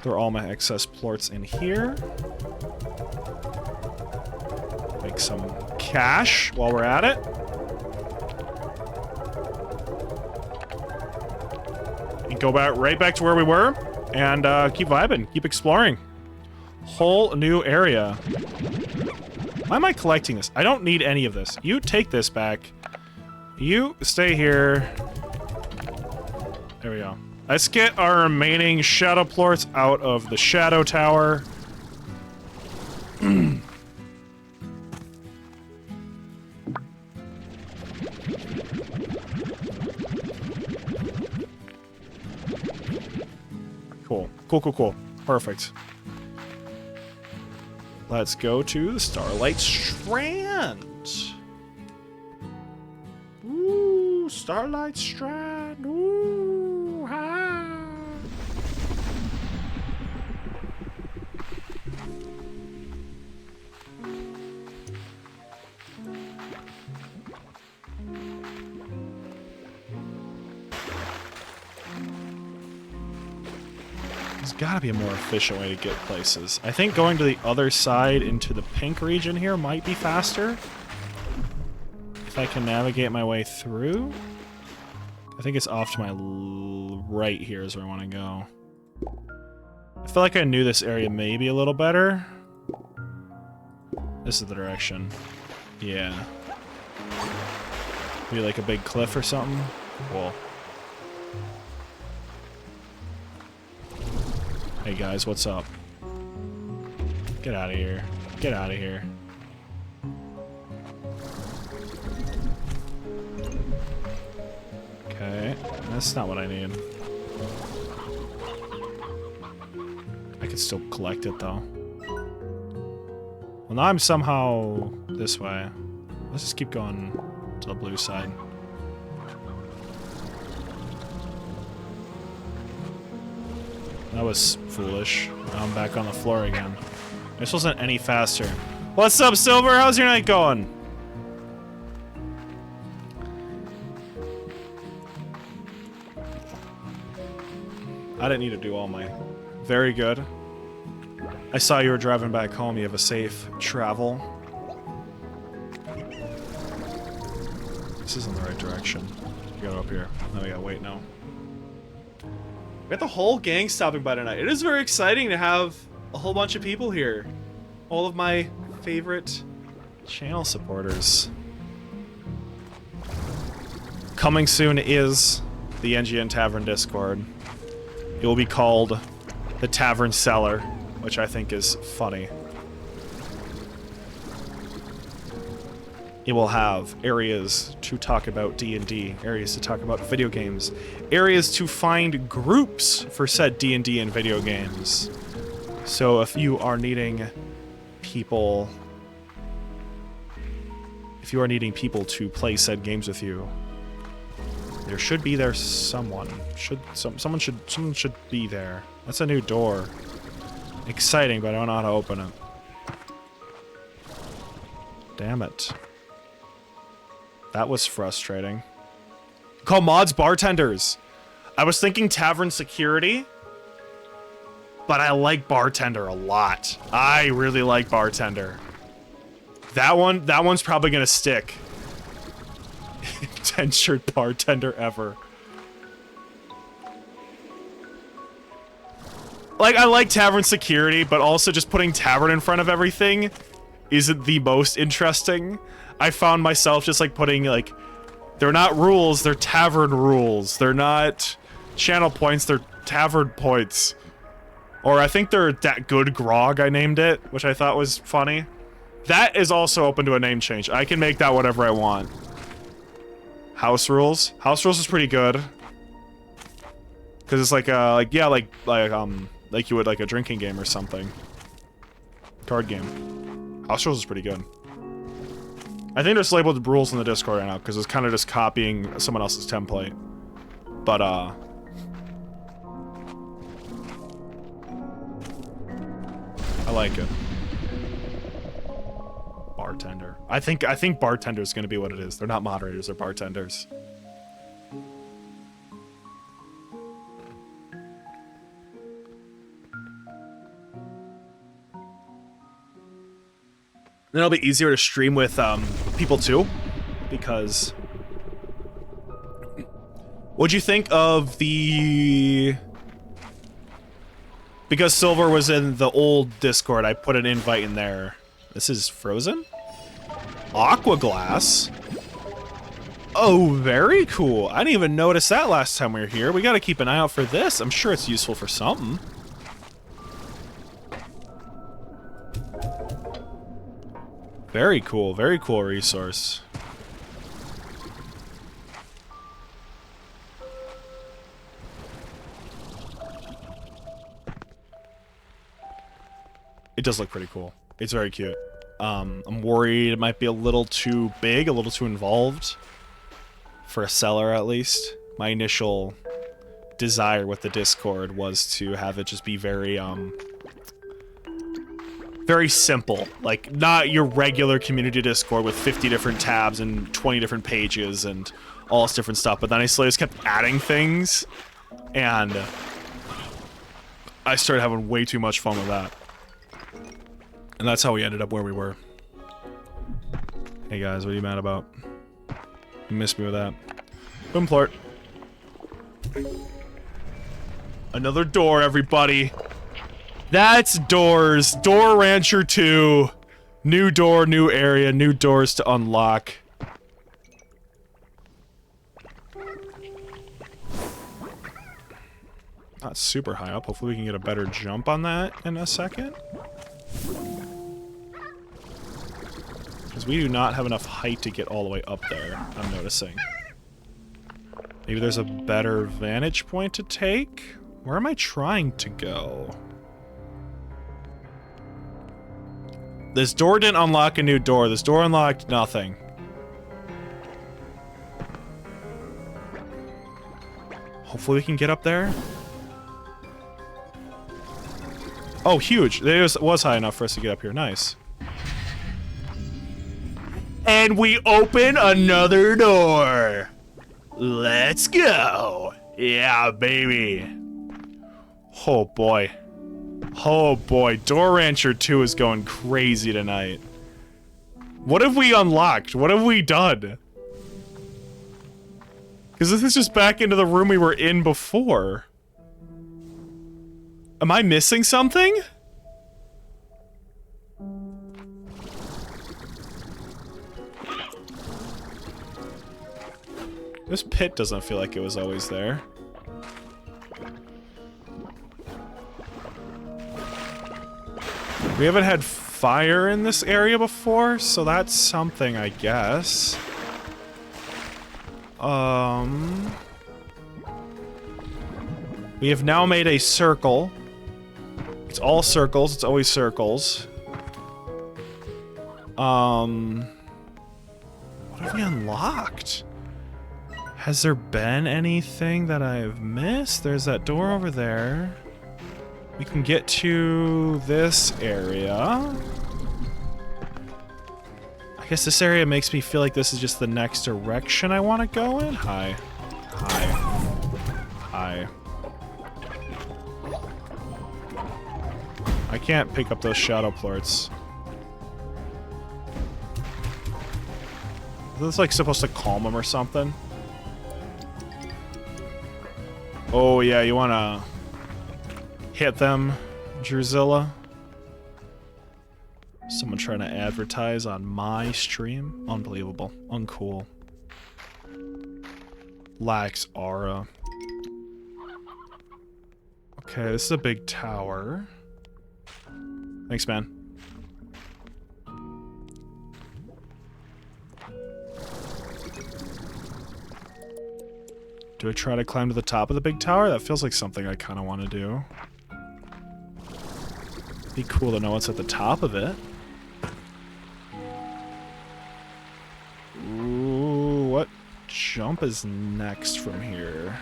Throw all my excess plorts in here. Make some cash while we're at it. And go back right back to where we were and keep vibing, keep exploring. Whole new area. Why am I collecting this? I don't need any of this. You take this back. You stay here. There we go. Let's get our remaining shadow plorts out of the shadow tower. Cool. Cool, cool, cool. Perfect. Let's go to the Starlight Strand. Ooh, Starlight Strand. Ooh, ha. There's gotta be a more efficient way to get places. I think going to the other side into the pink region here might be faster. If I can navigate my way through. I think it's off to my right here is where I want to go. I feel like I knew this area maybe a little better. This is the direction. Yeah. Maybe like a big cliff or something. Cool. Hey guys, what's up? Get out of here. Get out of here. Okay, that's not what I need. I could still collect it though. Well, now I'm somehow this way. Let's just keep going to the blue side. That was foolish. Now I'm back on the floor again. This wasn't any faster. What's up, Silver? How's your night going? I didn't need to do all my... Very good. I saw you were driving back home. You have a safe travel. This isn't the right direction. You go up here. Now we gotta wait now. We got the whole gang stopping by tonight. It is very exciting to have a whole bunch of people here. All of my favorite channel supporters. Coming soon is the NGN Tavern Discord. It will be called the Tavern Cellar, which I think is funny. It will have areas to talk about D&D, areas to talk about video games, areas to find groups for said D&D and video games. So if you are needing people... If you are needing people to play said games with you, there should be someone. Someone should be there. That's a new door. Exciting, but I don't know how to open it. Damn it. That was frustrating. Call mods bartenders. I was thinking tavern security, but I like bartender a lot. I really like bartender. That one's probably gonna stick. Indentured bartender ever. Like, I like tavern security, but also just putting tavern in front of everything isn't the most interesting. I found myself just like putting like, they're not rules, they're tavern rules. They're not channel points, they're tavern points. Or I think they're that good grog, I named it, which I thought was funny. That is also open to a name change. I can make that whatever I want. House rules. House rules is pretty good. Cause it's like like you would like a drinking game or something. Card game. House rules is pretty good. I think there's labeled rules in the Discord right now because it's kind of just copying someone else's template. But I like it. Bartender. I think bartender is gonna be what it is. They're not moderators, they're bartenders. Then it'll be easier to stream with people too, because what'd you think of the? Because Silver was in the old Discord, I put an invite in there. This is Frozen? Aqua Glass? Oh, very cool. I didn't even notice that last time we were here. We gotta keep an eye out for this. I'm sure it's useful for something. Very cool resource. It does look pretty cool. It's very cute. I'm worried it might be a little too big, a little too involved. For a seller, at least. My initial desire with the Discord was to have it just be very, very simple. Like, not your regular community Discord with 50 different tabs and 20 different pages and all this different stuff. But then I slowly just kept adding things, and I started having way too much fun with that. And that's how we ended up where we were. Hey guys, what are you mad about? You missed me with that. Boomplort. Another door, everybody. That's doors. Door Rancher 2. New door, new area, new doors to unlock. Not super high up. Hopefully we can get a better jump on that in a second. Because we do not have enough height to get all the way up there, I'm noticing. Maybe there's a better vantage point to take? Where am I trying to go? This door didn't unlock a new door. This door unlocked nothing. Hopefully we can get up there. Oh, huge. It was high enough for us to get up here. Nice. And we open another door. Let's go. Yeah, baby. Oh, boy. Oh, boy. Door Rancher 2 is going crazy tonight. What have we unlocked? What have we done? Because this is just back into the room we were in before. Am I missing something? This pit doesn't feel like it was always there. We haven't had fire in this area before, so that's something, I guess. We have now made a circle. It's all circles, it's always circles. What have we unlocked? Has there been anything that I've missed? There's that door over there. We can get to this area. I guess this area makes me feel like this is just the next direction I want to go in. Hi. Hi. Hi. I can't pick up those shadow plorts. Is this like supposed to calm them or something? Oh yeah, you wanna hit them, Druzilla? Someone trying to advertise on my stream? Unbelievable. Uncool. Lacks aura. Okay, this is a big tower. Thanks, man. Do I try to climb to the top of the big tower? That feels like something I kind of want to do. Be cool to know what's at the top of it. Ooh, what jump is next from here?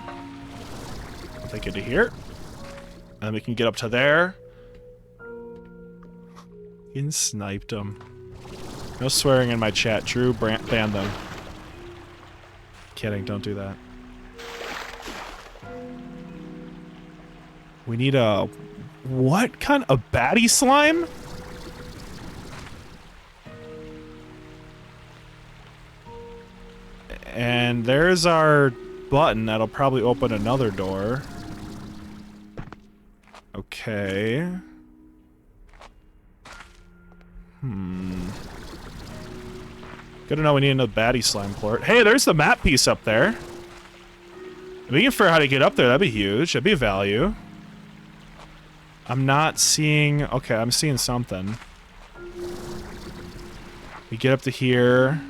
I think into here. And then we can get up to there. Fucking sniped him. No swearing in my chat. Drew banned them. Kidding, don't do that. We need a... What kind of baddie slime? And there's our button that'll probably open another door. Okay. Good to know we need another baddie slime plort. Hey, there's the map piece up there. If we can figure out how to get up there, that'd be huge. That'd be a value. I'm not seeing... Okay, I'm seeing something. We get up to here.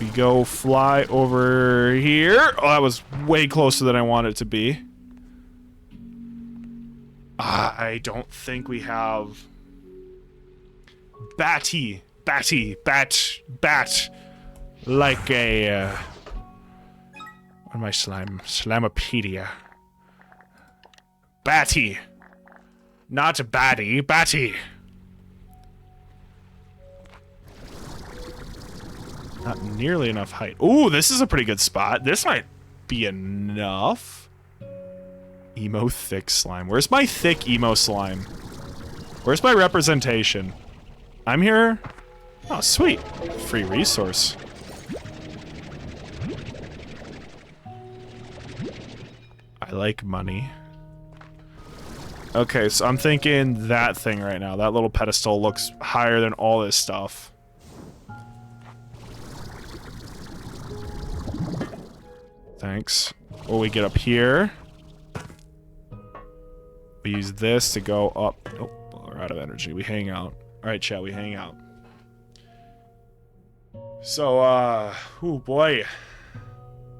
We go fly over here. Oh, that was way closer than I wanted it to be. I don't think we have... Bat. Like a... what am I slime? Slimepedia. Batty. Not baddie, batty. Not nearly enough height. Ooh, this is a pretty good spot. This might be enough. Emo thick slime. Where's my thick emo slime? Where's my representation? I'm here. Oh, sweet. Free resource. I like money. Okay, so I'm thinking that thing right now. That little pedestal looks higher than all this stuff. Thanks. Oh, we get up here. We use this to go up. Oh, we're out of energy. We hang out. Alright, chat, we hang out. So, oh boy.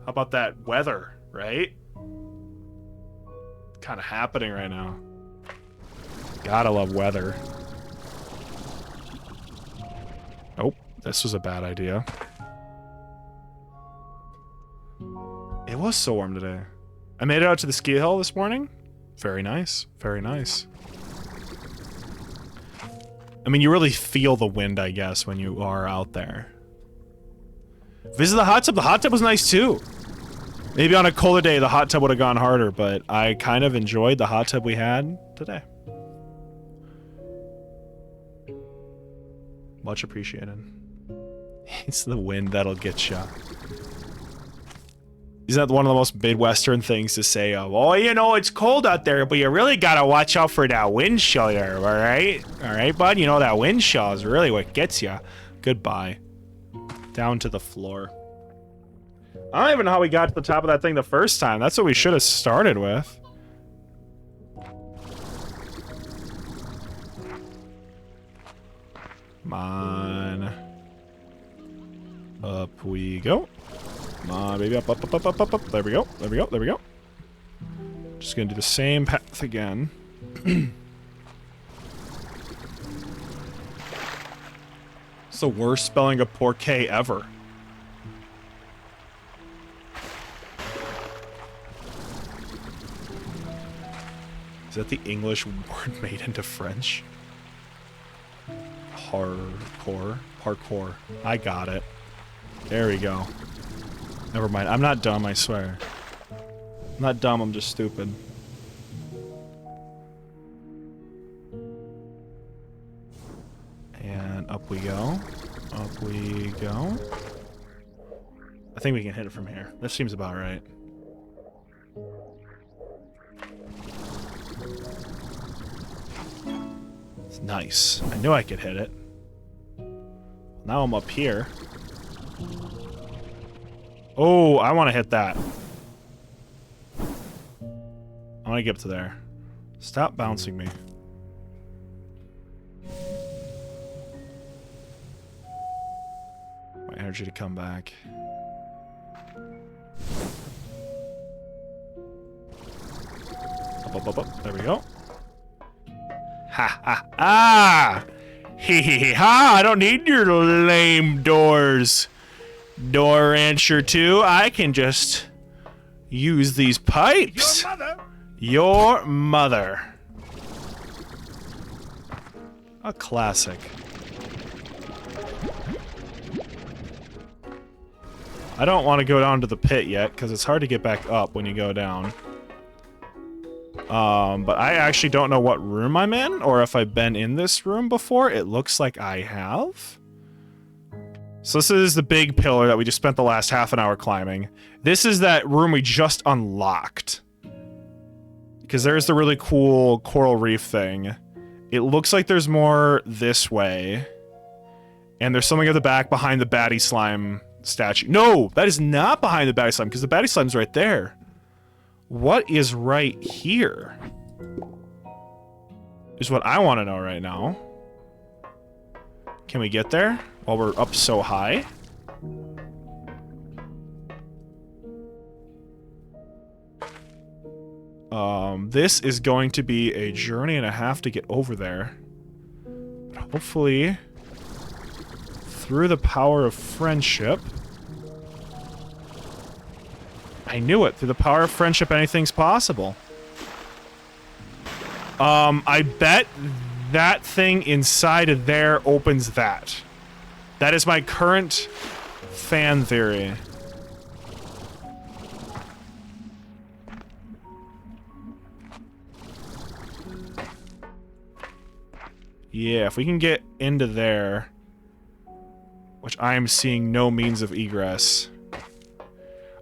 How about that weather, right? Kind of happening right now. Gotta love weather. Oh, this was a bad idea. It was so warm today. I made it out to the ski hill this morning. Very nice. Very nice. I mean, you really feel the wind, I guess, when you are out there. Visit the hot tub. The hot tub was nice, too. Maybe on a colder day, the hot tub would have gone harder, but I kind of enjoyed the hot tub we had today. Much appreciated. It's the wind that'll get you. Isn't that one of the most Midwestern things to say? Oh, you know, it's cold out there, but you really gotta watch out for that wind chill there, alright? Alright, bud? You know, that wind chill is really what gets you. Goodbye. Down to the floor. I don't even know how we got to the top of that thing the first time. That's what we should have started with. Come on. Up we go. Come on, baby. Up. There we go. There we go. There we go. Just gonna do the same path again. It's the worst spelling of poor K ever. Is that the English word made into French? Parkour. Parkour. I got it. There we go. Never mind. I'm not dumb, I swear. I'm not dumb, I'm just stupid. And up we go. Up we go. I think we can hit it from here. This seems about right. It's nice. I knew I could hit it. Now I'm up here. Oh, I want to hit that. I want to get up to there. Stop bouncing me. My energy to come back. Up. There we go. Ha ha ah! Hee hee hee ha! I don't need your lame doors. Door Rancher 2. I can just use these pipes. Your mother? Your mother. A classic. I don't want to go down to the pit yet, because it's hard to get back up when you go down. But I actually don't know what room I'm in, or if I've been in this room before. It looks like I have. So this is the big pillar that we just spent the last half an hour climbing. This is that room we just unlocked. Because there's the really cool coral reef thing. It looks like there's more this way. And there's something at the back behind the baddie slime statue. No, that is not behind the baddie slime, because the baddie slime's right there. What is right here? Is what I want to know right now. Can we get there while we're up so high? This is going to be a journey and a half to get over there. But hopefully, through the power of friendship... I knew it. Through the power of friendship, anything's possible. I bet that thing inside of there opens that. That is my current fan theory. Yeah, if we can get into there, which I am seeing no means of egress.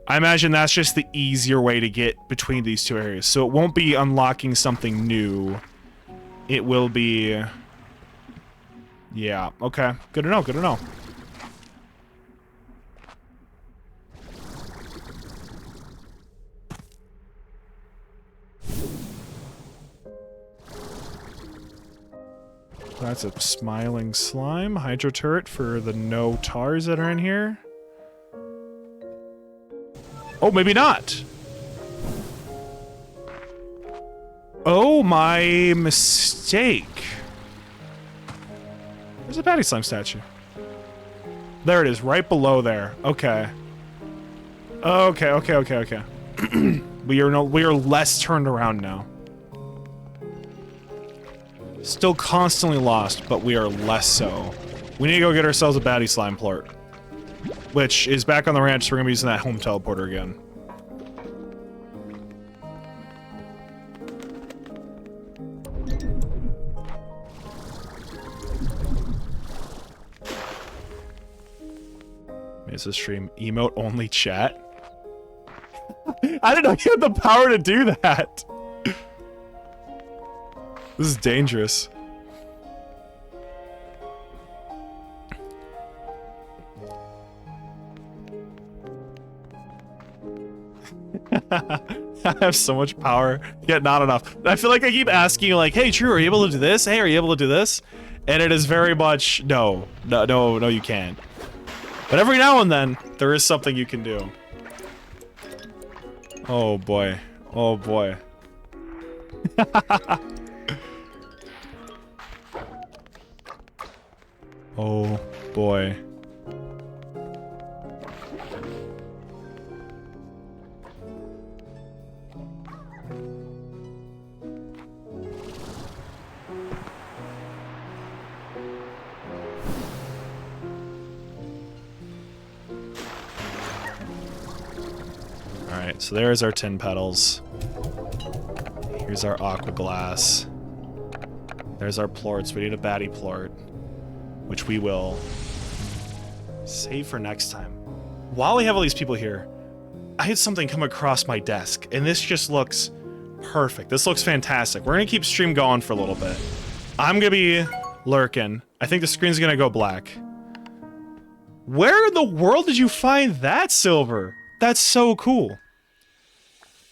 I imagine that's just the easier way to get between these two areas. So it won't be unlocking something new. It will be... Yeah, okay. Good to know, good to know. That's a smiling slime. Hydro turret for the no tars that are in here. Oh, maybe not. Oh, my mistake. There's a baddie slime statue. There it is, right below there. Okay. Okay. We are less turned around now. Still constantly lost, but we are less so. We need to go get ourselves a baddie slime plort. Which is back on the ranch, so we're gonna be using that home teleporter again. Is this stream emote only chat? I didn't know you had the power to do that. This is dangerous. I have so much power, yet not enough. I feel like I keep asking you, like, hey, Drew, are you able to do this? Hey, are you able to do this? And it is very much, no, you can't. But every now and then, there is something you can do. Oh boy. Oh boy. Oh boy. Alright, so there's our tin petals. Here's our aqua glass. There's our plorts. We need a baddie plort, which we will save for next time. While we have all these people here, I had something come across my desk, and this just looks perfect. This looks fantastic. We're gonna keep stream going for a little bit. I'm gonna be lurking. I think the screen's gonna go black. Where in the world did you find that, Silver? That's so cool.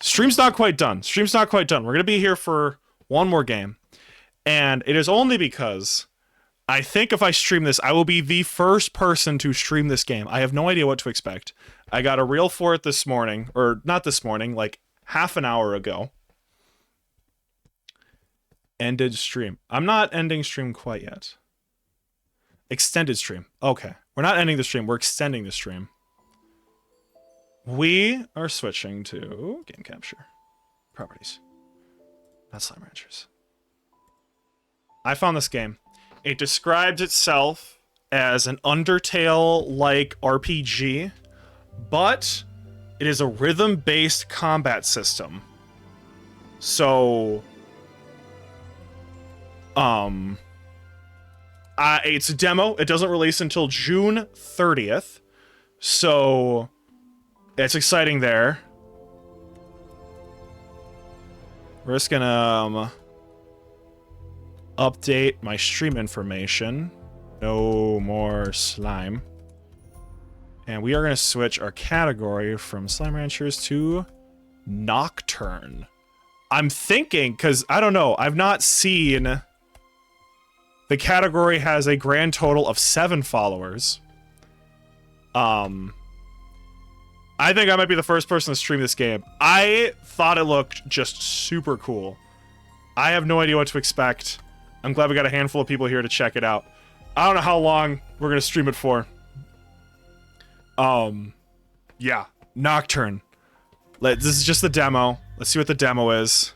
Stream's not quite done. Stream's not quite done. We're gonna be here for one more game. And it is only because I think if I stream this, I will be the first person to stream this game. I have no idea what to expect. I got a reel for it this morning, or not this morning, like half an hour ago. Ended stream. I'm not ending stream quite yet. Extended stream. Okay. We're not ending the stream. We're extending the stream. We are switching to game capture. Properties. Not Slime Ranchers. I found this game. It describes itself as an Undertale-like RPG, but it is a rhythm-based combat system. So, it's a demo. It doesn't release until June 30th. So, it's exciting there. We're just gonna update my stream information. No more slime. And we are going to switch our category from Slime Ranchers to Nocturne. I'm thinking, because I don't know, I've not seen... The category has a grand total of 7 followers. I think I might be the first person to stream this game. I thought it looked just super cool. I have no idea what to expect. I'm glad we got a handful of people here to check it out. I don't know how long we're gonna stream it for. Yeah, Nocturne. This is just the demo. Let's see what the demo is.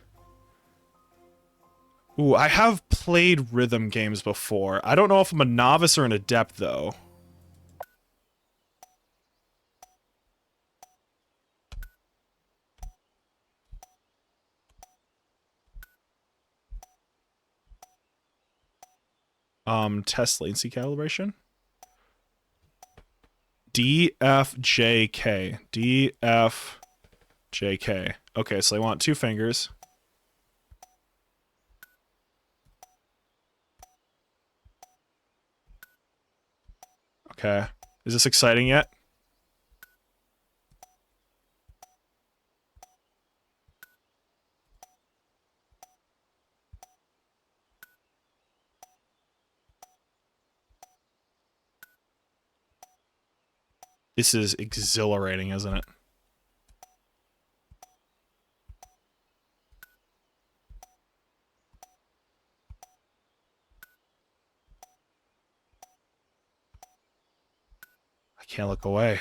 Ooh, I have played rhythm games before. I don't know if I'm a novice or an adept, though. Test latency calibration. DFJK. DFJK. Okay, so I want 2 fingers. Okay. Is this exciting yet? This is exhilarating, isn't it? I can't look away.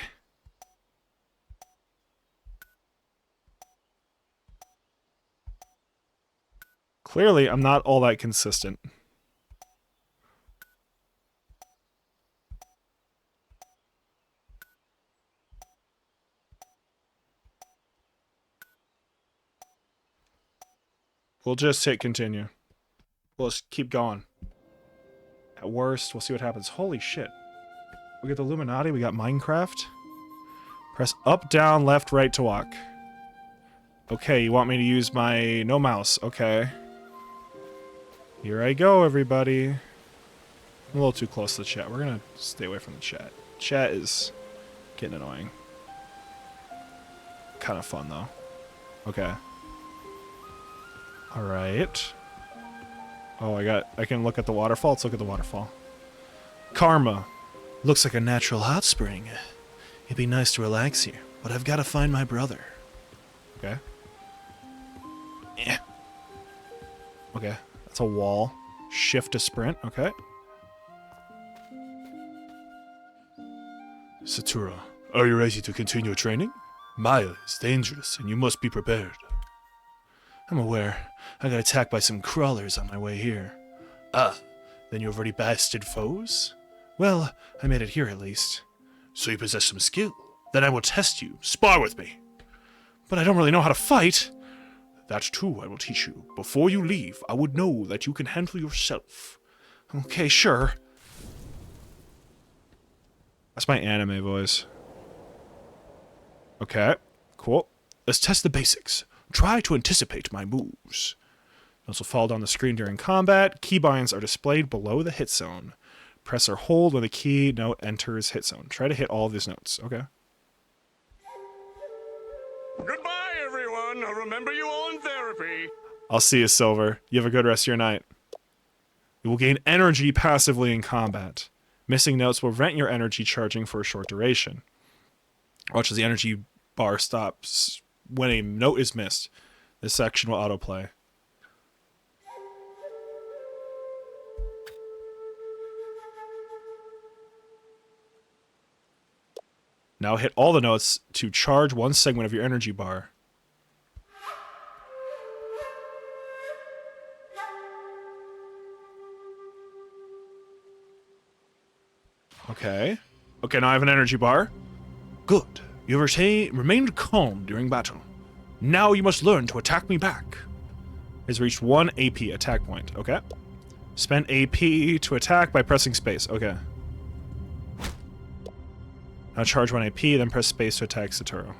Clearly, I'm not all that consistent. We'll just hit continue. We'll just keep going. At worst, we'll see what happens. Holy shit. We got the Illuminati, we got Minecraft. Press up, down, left, right to walk. Okay, you want me to use my... No mouse. Okay. Here I go, everybody. I'm a little too close to the chat. We're gonna stay away from the chat. Chat is getting annoying. Kind of fun, though. Okay. Alright. Oh, I can look at the waterfall. Let's look at the waterfall. Karma. Looks like a natural hot spring. It'd be nice to relax here, but I've got to find my brother. Okay. Yeah. Okay. That's a wall. Shift to sprint. Okay. Satura, are you ready to continue training? Maya is dangerous, and you must be prepared. I'm aware. I got attacked by some crawlers on my way here. Ah, then you've already bested foes? Well, I made it here at least. So you possess some skill. Then I will test you. Spar with me. But I don't really know how to fight. That too I will teach you. Before you leave, I would know that you can handle yourself. Okay, sure. That's my anime voice. Okay, cool. Let's test the basics. Try to anticipate my moves. Notes will fall down the screen during combat. Keybinds are displayed below the hit zone. Press or hold when the key note enters hit zone. Try to hit all of these notes. Okay. Goodbye, everyone. I'll remember you all in therapy. I'll see you, Silver. You have a good rest of your night. You will gain energy passively in combat. Missing notes will prevent your energy charging for a short duration. Watch as the energy bar stops when a note is missed. This section will autoplay. Now hit all the notes to charge one segment of your energy bar. Okay. Okay, now I have an energy bar. Good. You have remained calm during battle. Now you must learn to attack me back. Has reached 1 AP attack point. Okay. Spend AP to attack by pressing space. Okay. Now charge 1 AP, then press space to attack Satoru.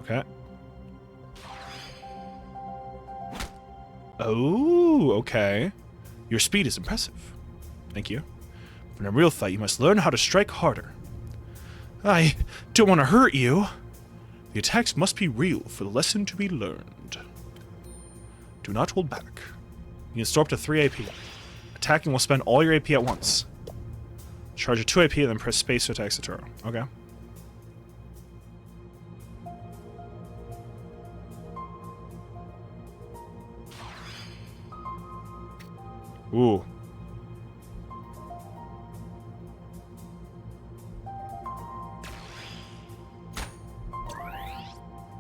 Okay. Oh, okay. Your speed is impressive. Thank you. But in a real fight, you must learn how to strike harder. I don't want to hurt you. The attacks must be real for the lesson to be learned. Do not hold back. You can store up to 3 AP. Attacking will spend all your AP at once. Charge a 2 AP and then press space to attack Satoru. Okay. Ooh.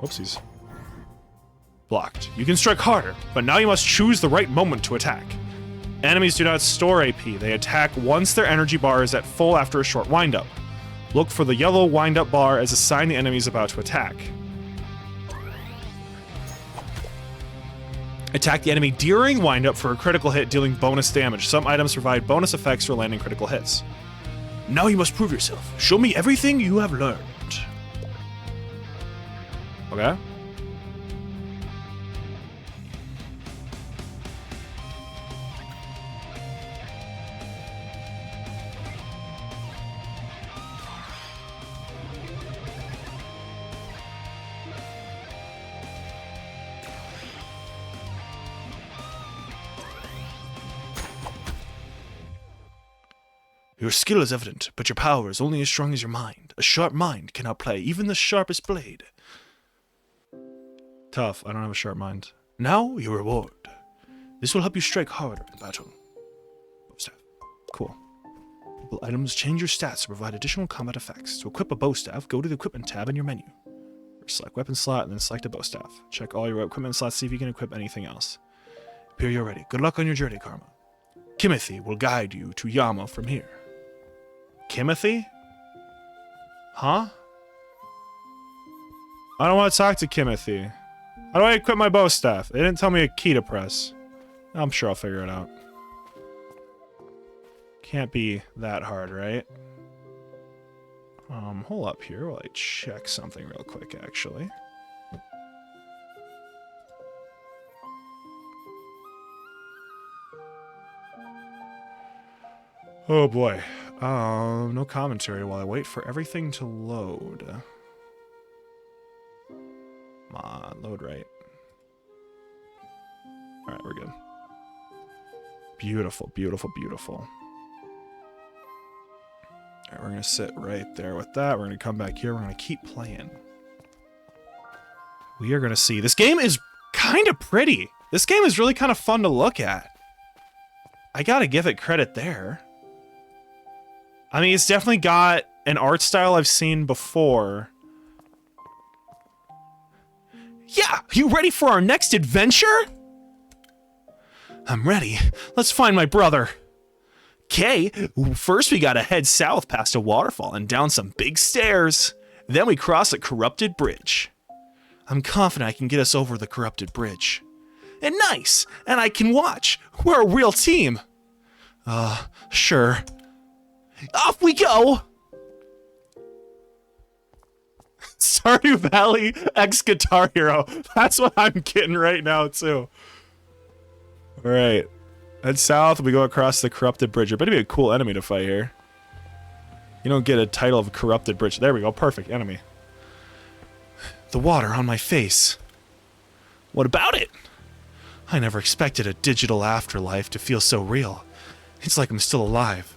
Whoopsies. Blocked. You can strike harder, but now you must choose the right moment to attack. Enemies do not store AP. They attack once their energy bar is at full after a short windup. Look for the yellow windup bar as a sign the enemy is about to attack. Attack the enemy during windup for a critical hit, dealing bonus damage. Some items provide bonus effects for landing critical hits. Now you must prove yourself. Show me everything you have learned. Okay. Your skill is evident, but your power is only as strong as your mind. A sharp mind can outplay even the sharpest blade. Tough, I don't have a sharp mind. Now, your reward. This will help you strike harder in battle. Bow staff. Cool. Items change your stats to provide additional combat effects. To equip a bow staff, go to the equipment tab in your menu. Select weapon slot and then select a bow staff. Check all your equipment slots, see if you can equip anything else. Appear you're ready. Good luck on your journey, Karma. Kimothy will guide you to Yama from here. Kimothy? Huh? I don't want to talk to Kimothy. How do I equip my bow staff? They didn't tell me a key to press. I'm sure I'll figure it out. Can't be that hard, right? Hold up here while I check something real quick, actually. Oh boy. No commentary while I wait for everything to load. Come on, load right. Alright, we're good. Beautiful, beautiful, beautiful. Alright, we're gonna sit right there with that. We're gonna come back here. We're gonna keep playing. We are gonna see. This game is kind of pretty. This game is really kind of fun to look at. I gotta give it credit there. I mean, it's definitely got an art style I've seen before. Yeah, you ready for our next adventure? I'm ready. Let's find my brother. Okay, first we gotta head south past a waterfall and down some big stairs. Then we cross a corrupted bridge. I'm confident I can get us over the corrupted bridge. And nice! And I can watch! We're a real team! Sure. Off we go! Stardew Valley X Guitar Hero. That's what I'm getting right now, too. Alright. Head south, we go across the corrupted bridge. There better be a cool enemy to fight here. You don't get a title of corrupted bridge. There we go, perfect enemy. The water on my face. What about it? I never expected a digital afterlife to feel so real. It's like I'm still alive.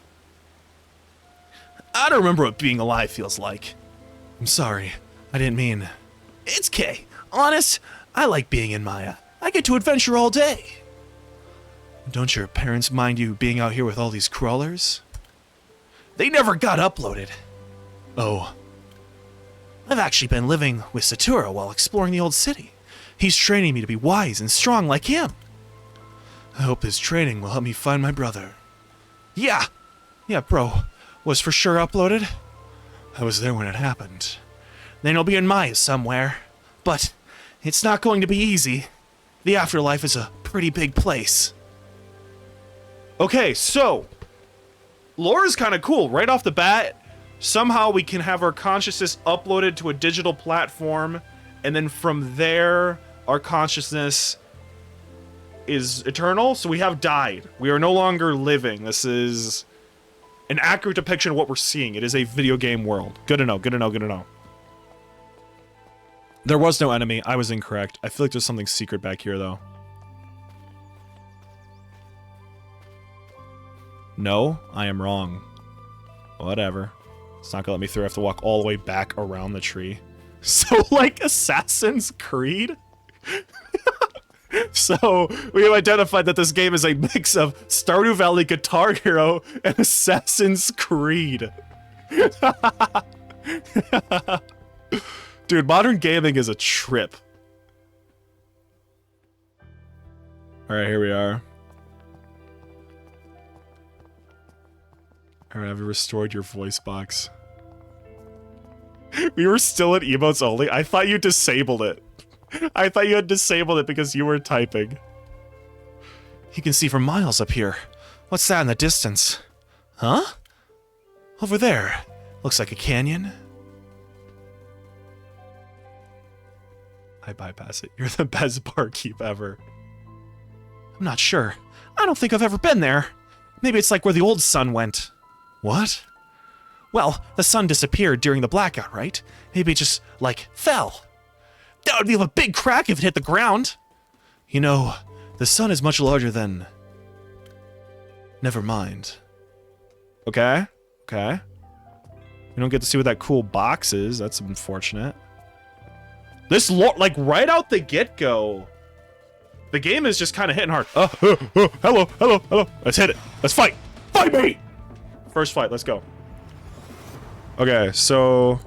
I don't remember what being alive feels like. I'm sorry. I didn't mean... It's Kay. Honest, I like being in Maya. I get to adventure all day. Don't your parents mind you being out here with all these crawlers? They never got uploaded. Oh. I've actually been living with Satura while exploring the old city. He's training me to be wise and strong like him. I hope this training will help me find my brother. Yeah, bro. Was for sure uploaded. I was there when it happened. Then it'll be in Maya somewhere. But it's not going to be easy. The afterlife is a pretty big place. Okay, so lore is kind of cool. Right off the bat, somehow we can have our consciousness uploaded to a digital platform, and then from there, our consciousness is eternal. So we have died. We are no longer living. This is an accurate depiction of what we're seeing. It is a video game world. Good to know, good to know, good to know. There was no enemy. I was incorrect. I feel like there's something secret back here, though. No, I am wrong. Whatever. It's not gonna let me through. I have to walk all the way back around the tree. So, like Assassin's Creed? So, we have identified that this game is a mix of Stardew Valley Guitar Hero and Assassin's Creed. Dude, modern gaming is a trip. Alright, here we are. Alright, have you restored your voice box? We were still at emotes only? I thought you disabled it. I thought you had disabled it because you were typing. You can see for miles up here. What's that in the distance? Huh? Over there. Looks like a canyon. I bypass it. You're the best barkeep ever. I'm not sure. I don't think I've ever been there. Maybe it's like where the old sun went. What? Well, the sun disappeared during the blackout, right? Maybe it just, like, fell. That would be a big crack if it hit the ground. You know, the sun is much larger than... Never mind. Okay. Okay. We don't get to see what that cool box is. That's unfortunate. This like, right out the get-go, the game is just kind of hitting hard. Hello. Let's hit it. Let's fight. Fight me! First fight, let's go. Okay, so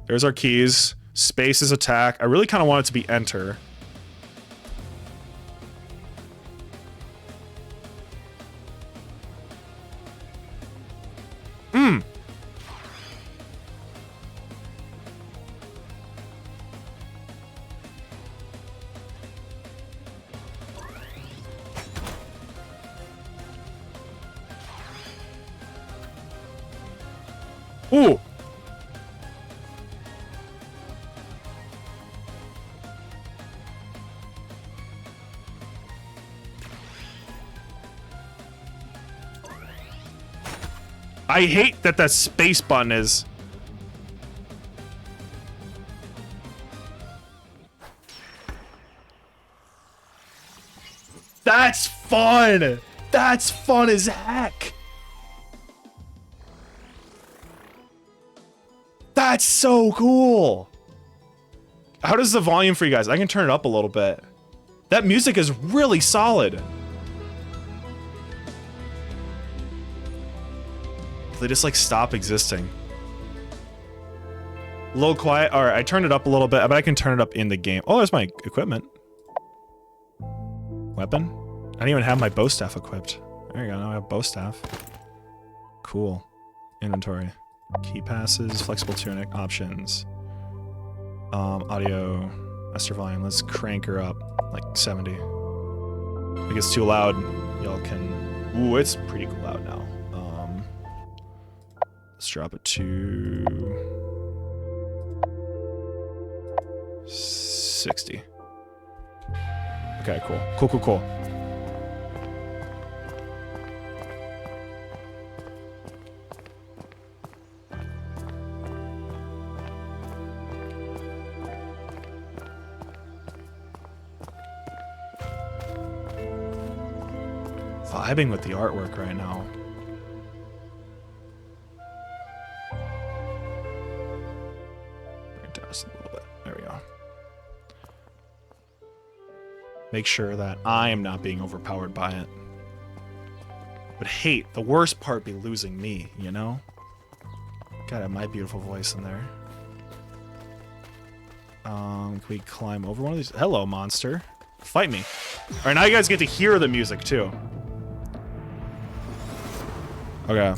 there's our keys. Space is attack. I really kind of want it to be enter. Ooh! I hate that that space button is... That's fun! That's fun as heck! That's so cool! How does the volume for you guys? I can turn it up a little bit. That music is really solid. They just like stop existing. A little quiet. Alright, I turned it up a little bit, but I can turn it up in the game. Oh, there's my equipment. Weapon? I didn't even have my bow staff equipped. There you go, now I have bow staff. Cool. Inventory. Key passes, flexible tunic, options. Audio, master volume. Let's crank her up like 70. If it gets too loud, y'all can... Ooh, it's pretty loud now. Let's drop it to... 60. Okay, cool. Cool. Vibing with the artwork right now. Bring it down just a little bit. There we go. Make sure that I am not being overpowered by it. But hate, the worst part be losing me, you know? Gotta have my beautiful voice in there. Can we climb over one of these? Hello, monster. Fight me. Alright, now you guys get to hear the music, too. Okay.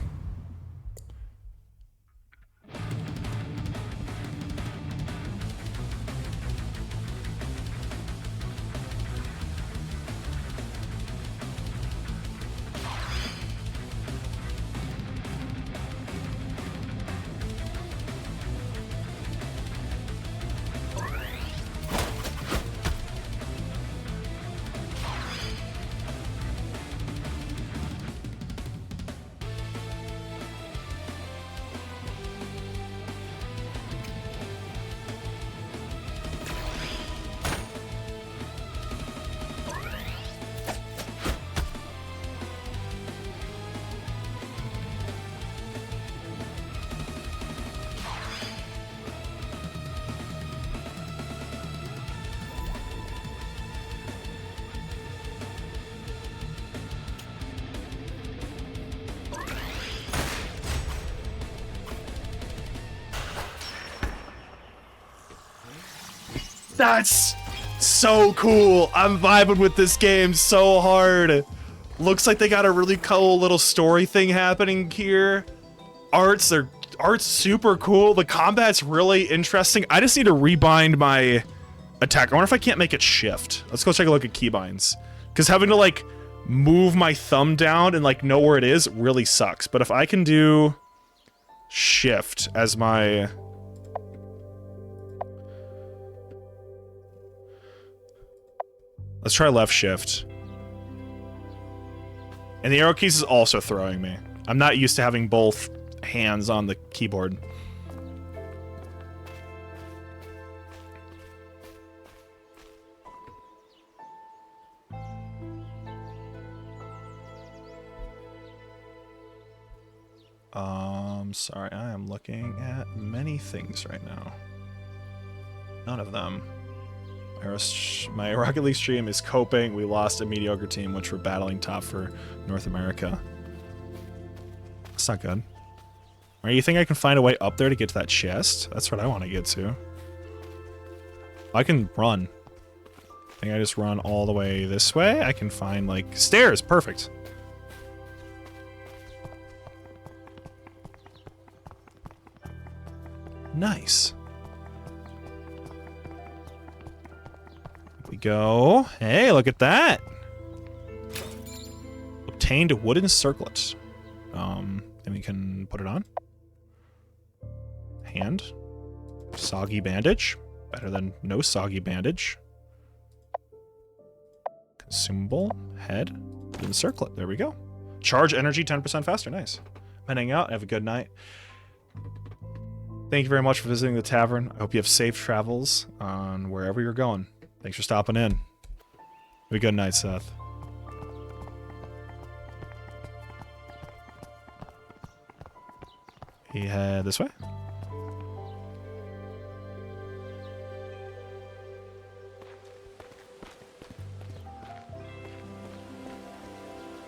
That's so cool. I'm vibing with this game so hard. Looks like they got a really cool little story thing happening here. Art's super cool. The combat's really interesting. I just need to rebind my attack. I wonder if I can't make it shift. Let's go take a look at keybinds. Because having to like move my thumb down and like know where it is really sucks. But if I can do shift as my... Let's try left shift. And the arrow keys is also throwing me. I'm not used to having both hands on the keyboard. Sorry, I am looking at many things right now. None of them. My Rocket League stream is coping. We lost a mediocre team, which we're battling top for North America. That's not good. Or you think I can find a way up there to get to that chest? That's what I want to get to. I can run. I think I just run all the way this way. I can find, like, stairs. Perfect. Nice. We go. Hey, look at that. Obtained a wooden circlet. Then we can put it on. Hand. Soggy bandage. Better than no soggy bandage. Consumable. Head. Wooden circlet. There we go. Charge energy 10% faster. Nice. Heading out. Have a good night. Thank you very much for visiting the tavern. I hope you have safe travels on wherever you're going. Thanks for stopping in. Have a good night, Seth. He head this way.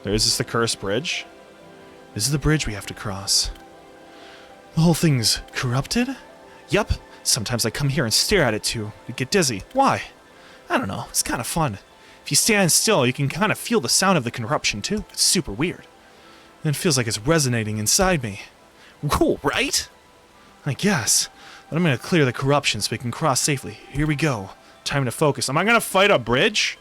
Is this the cursed bridge? This is the bridge we have to cross. The whole thing's corrupted? Yup. Sometimes I come here and stare at it to get dizzy. Why? I don't know. It's kind of fun. If you stand still, you can kind of feel the sound of the corruption too. It's super weird. It feels like it's resonating inside me. Cool, right? I guess. But I'm gonna clear the corruption so we can cross safely. Here we go. Time to focus. Am I gonna fight a bridge?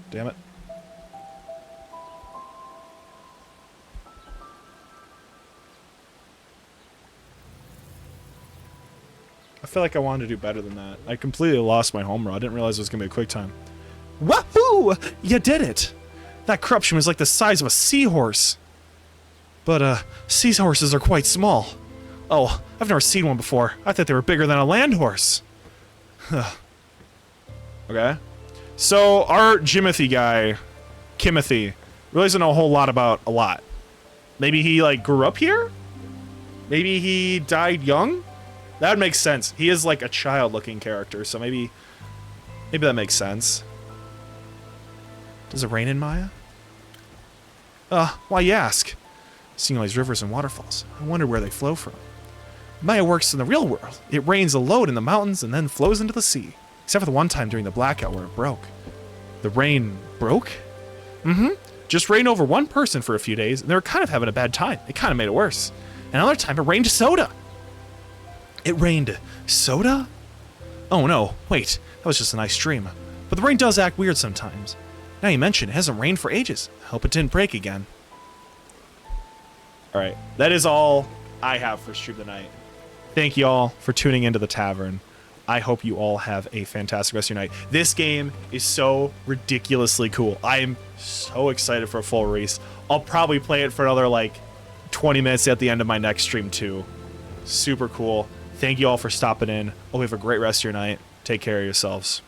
Damn it. I feel like I wanted to do better than that. I completely lost my home run. I didn't realize it was going to be a quick time. Wahoo! You did it! That corruption was like the size of a seahorse. But, seahorses are quite small. Oh, I've never seen one before. I thought they were bigger than a land horse. Okay. So, our Jimothy guy, Kimothy, really doesn't know a whole lot about a lot. Maybe he, like, grew up here? Maybe he died young? That would make sense. He is like a child-looking character, so maybe that makes sense. Does it rain in Maya? Why you ask? Seeing all these rivers and waterfalls, I wonder where they flow from. Maya works in the real world. It rains a load in the mountains and then flows into the sea. Except for the one time during the blackout where it broke. The rain broke? Mm-hmm. Just rained over one person for a few days, and they were kind of having a bad time. It kind of made it worse. Another time it rained soda. It rained soda? Oh no, wait, that was just a nice dream. But the rain does act weird sometimes. Now you mention it hasn't rained for ages. I hope it didn't break again. Alright, that is all I have for Stream Tonight. Thank you all for tuning into the tavern. I hope you all have a fantastic rest of your night. This game is so ridiculously cool. I am so excited for a full release. I'll probably play it for another like 20 minutes at the end of my next stream too. Super cool. Thank you all for stopping in. Hope you have a great rest of your night. Take care of yourselves.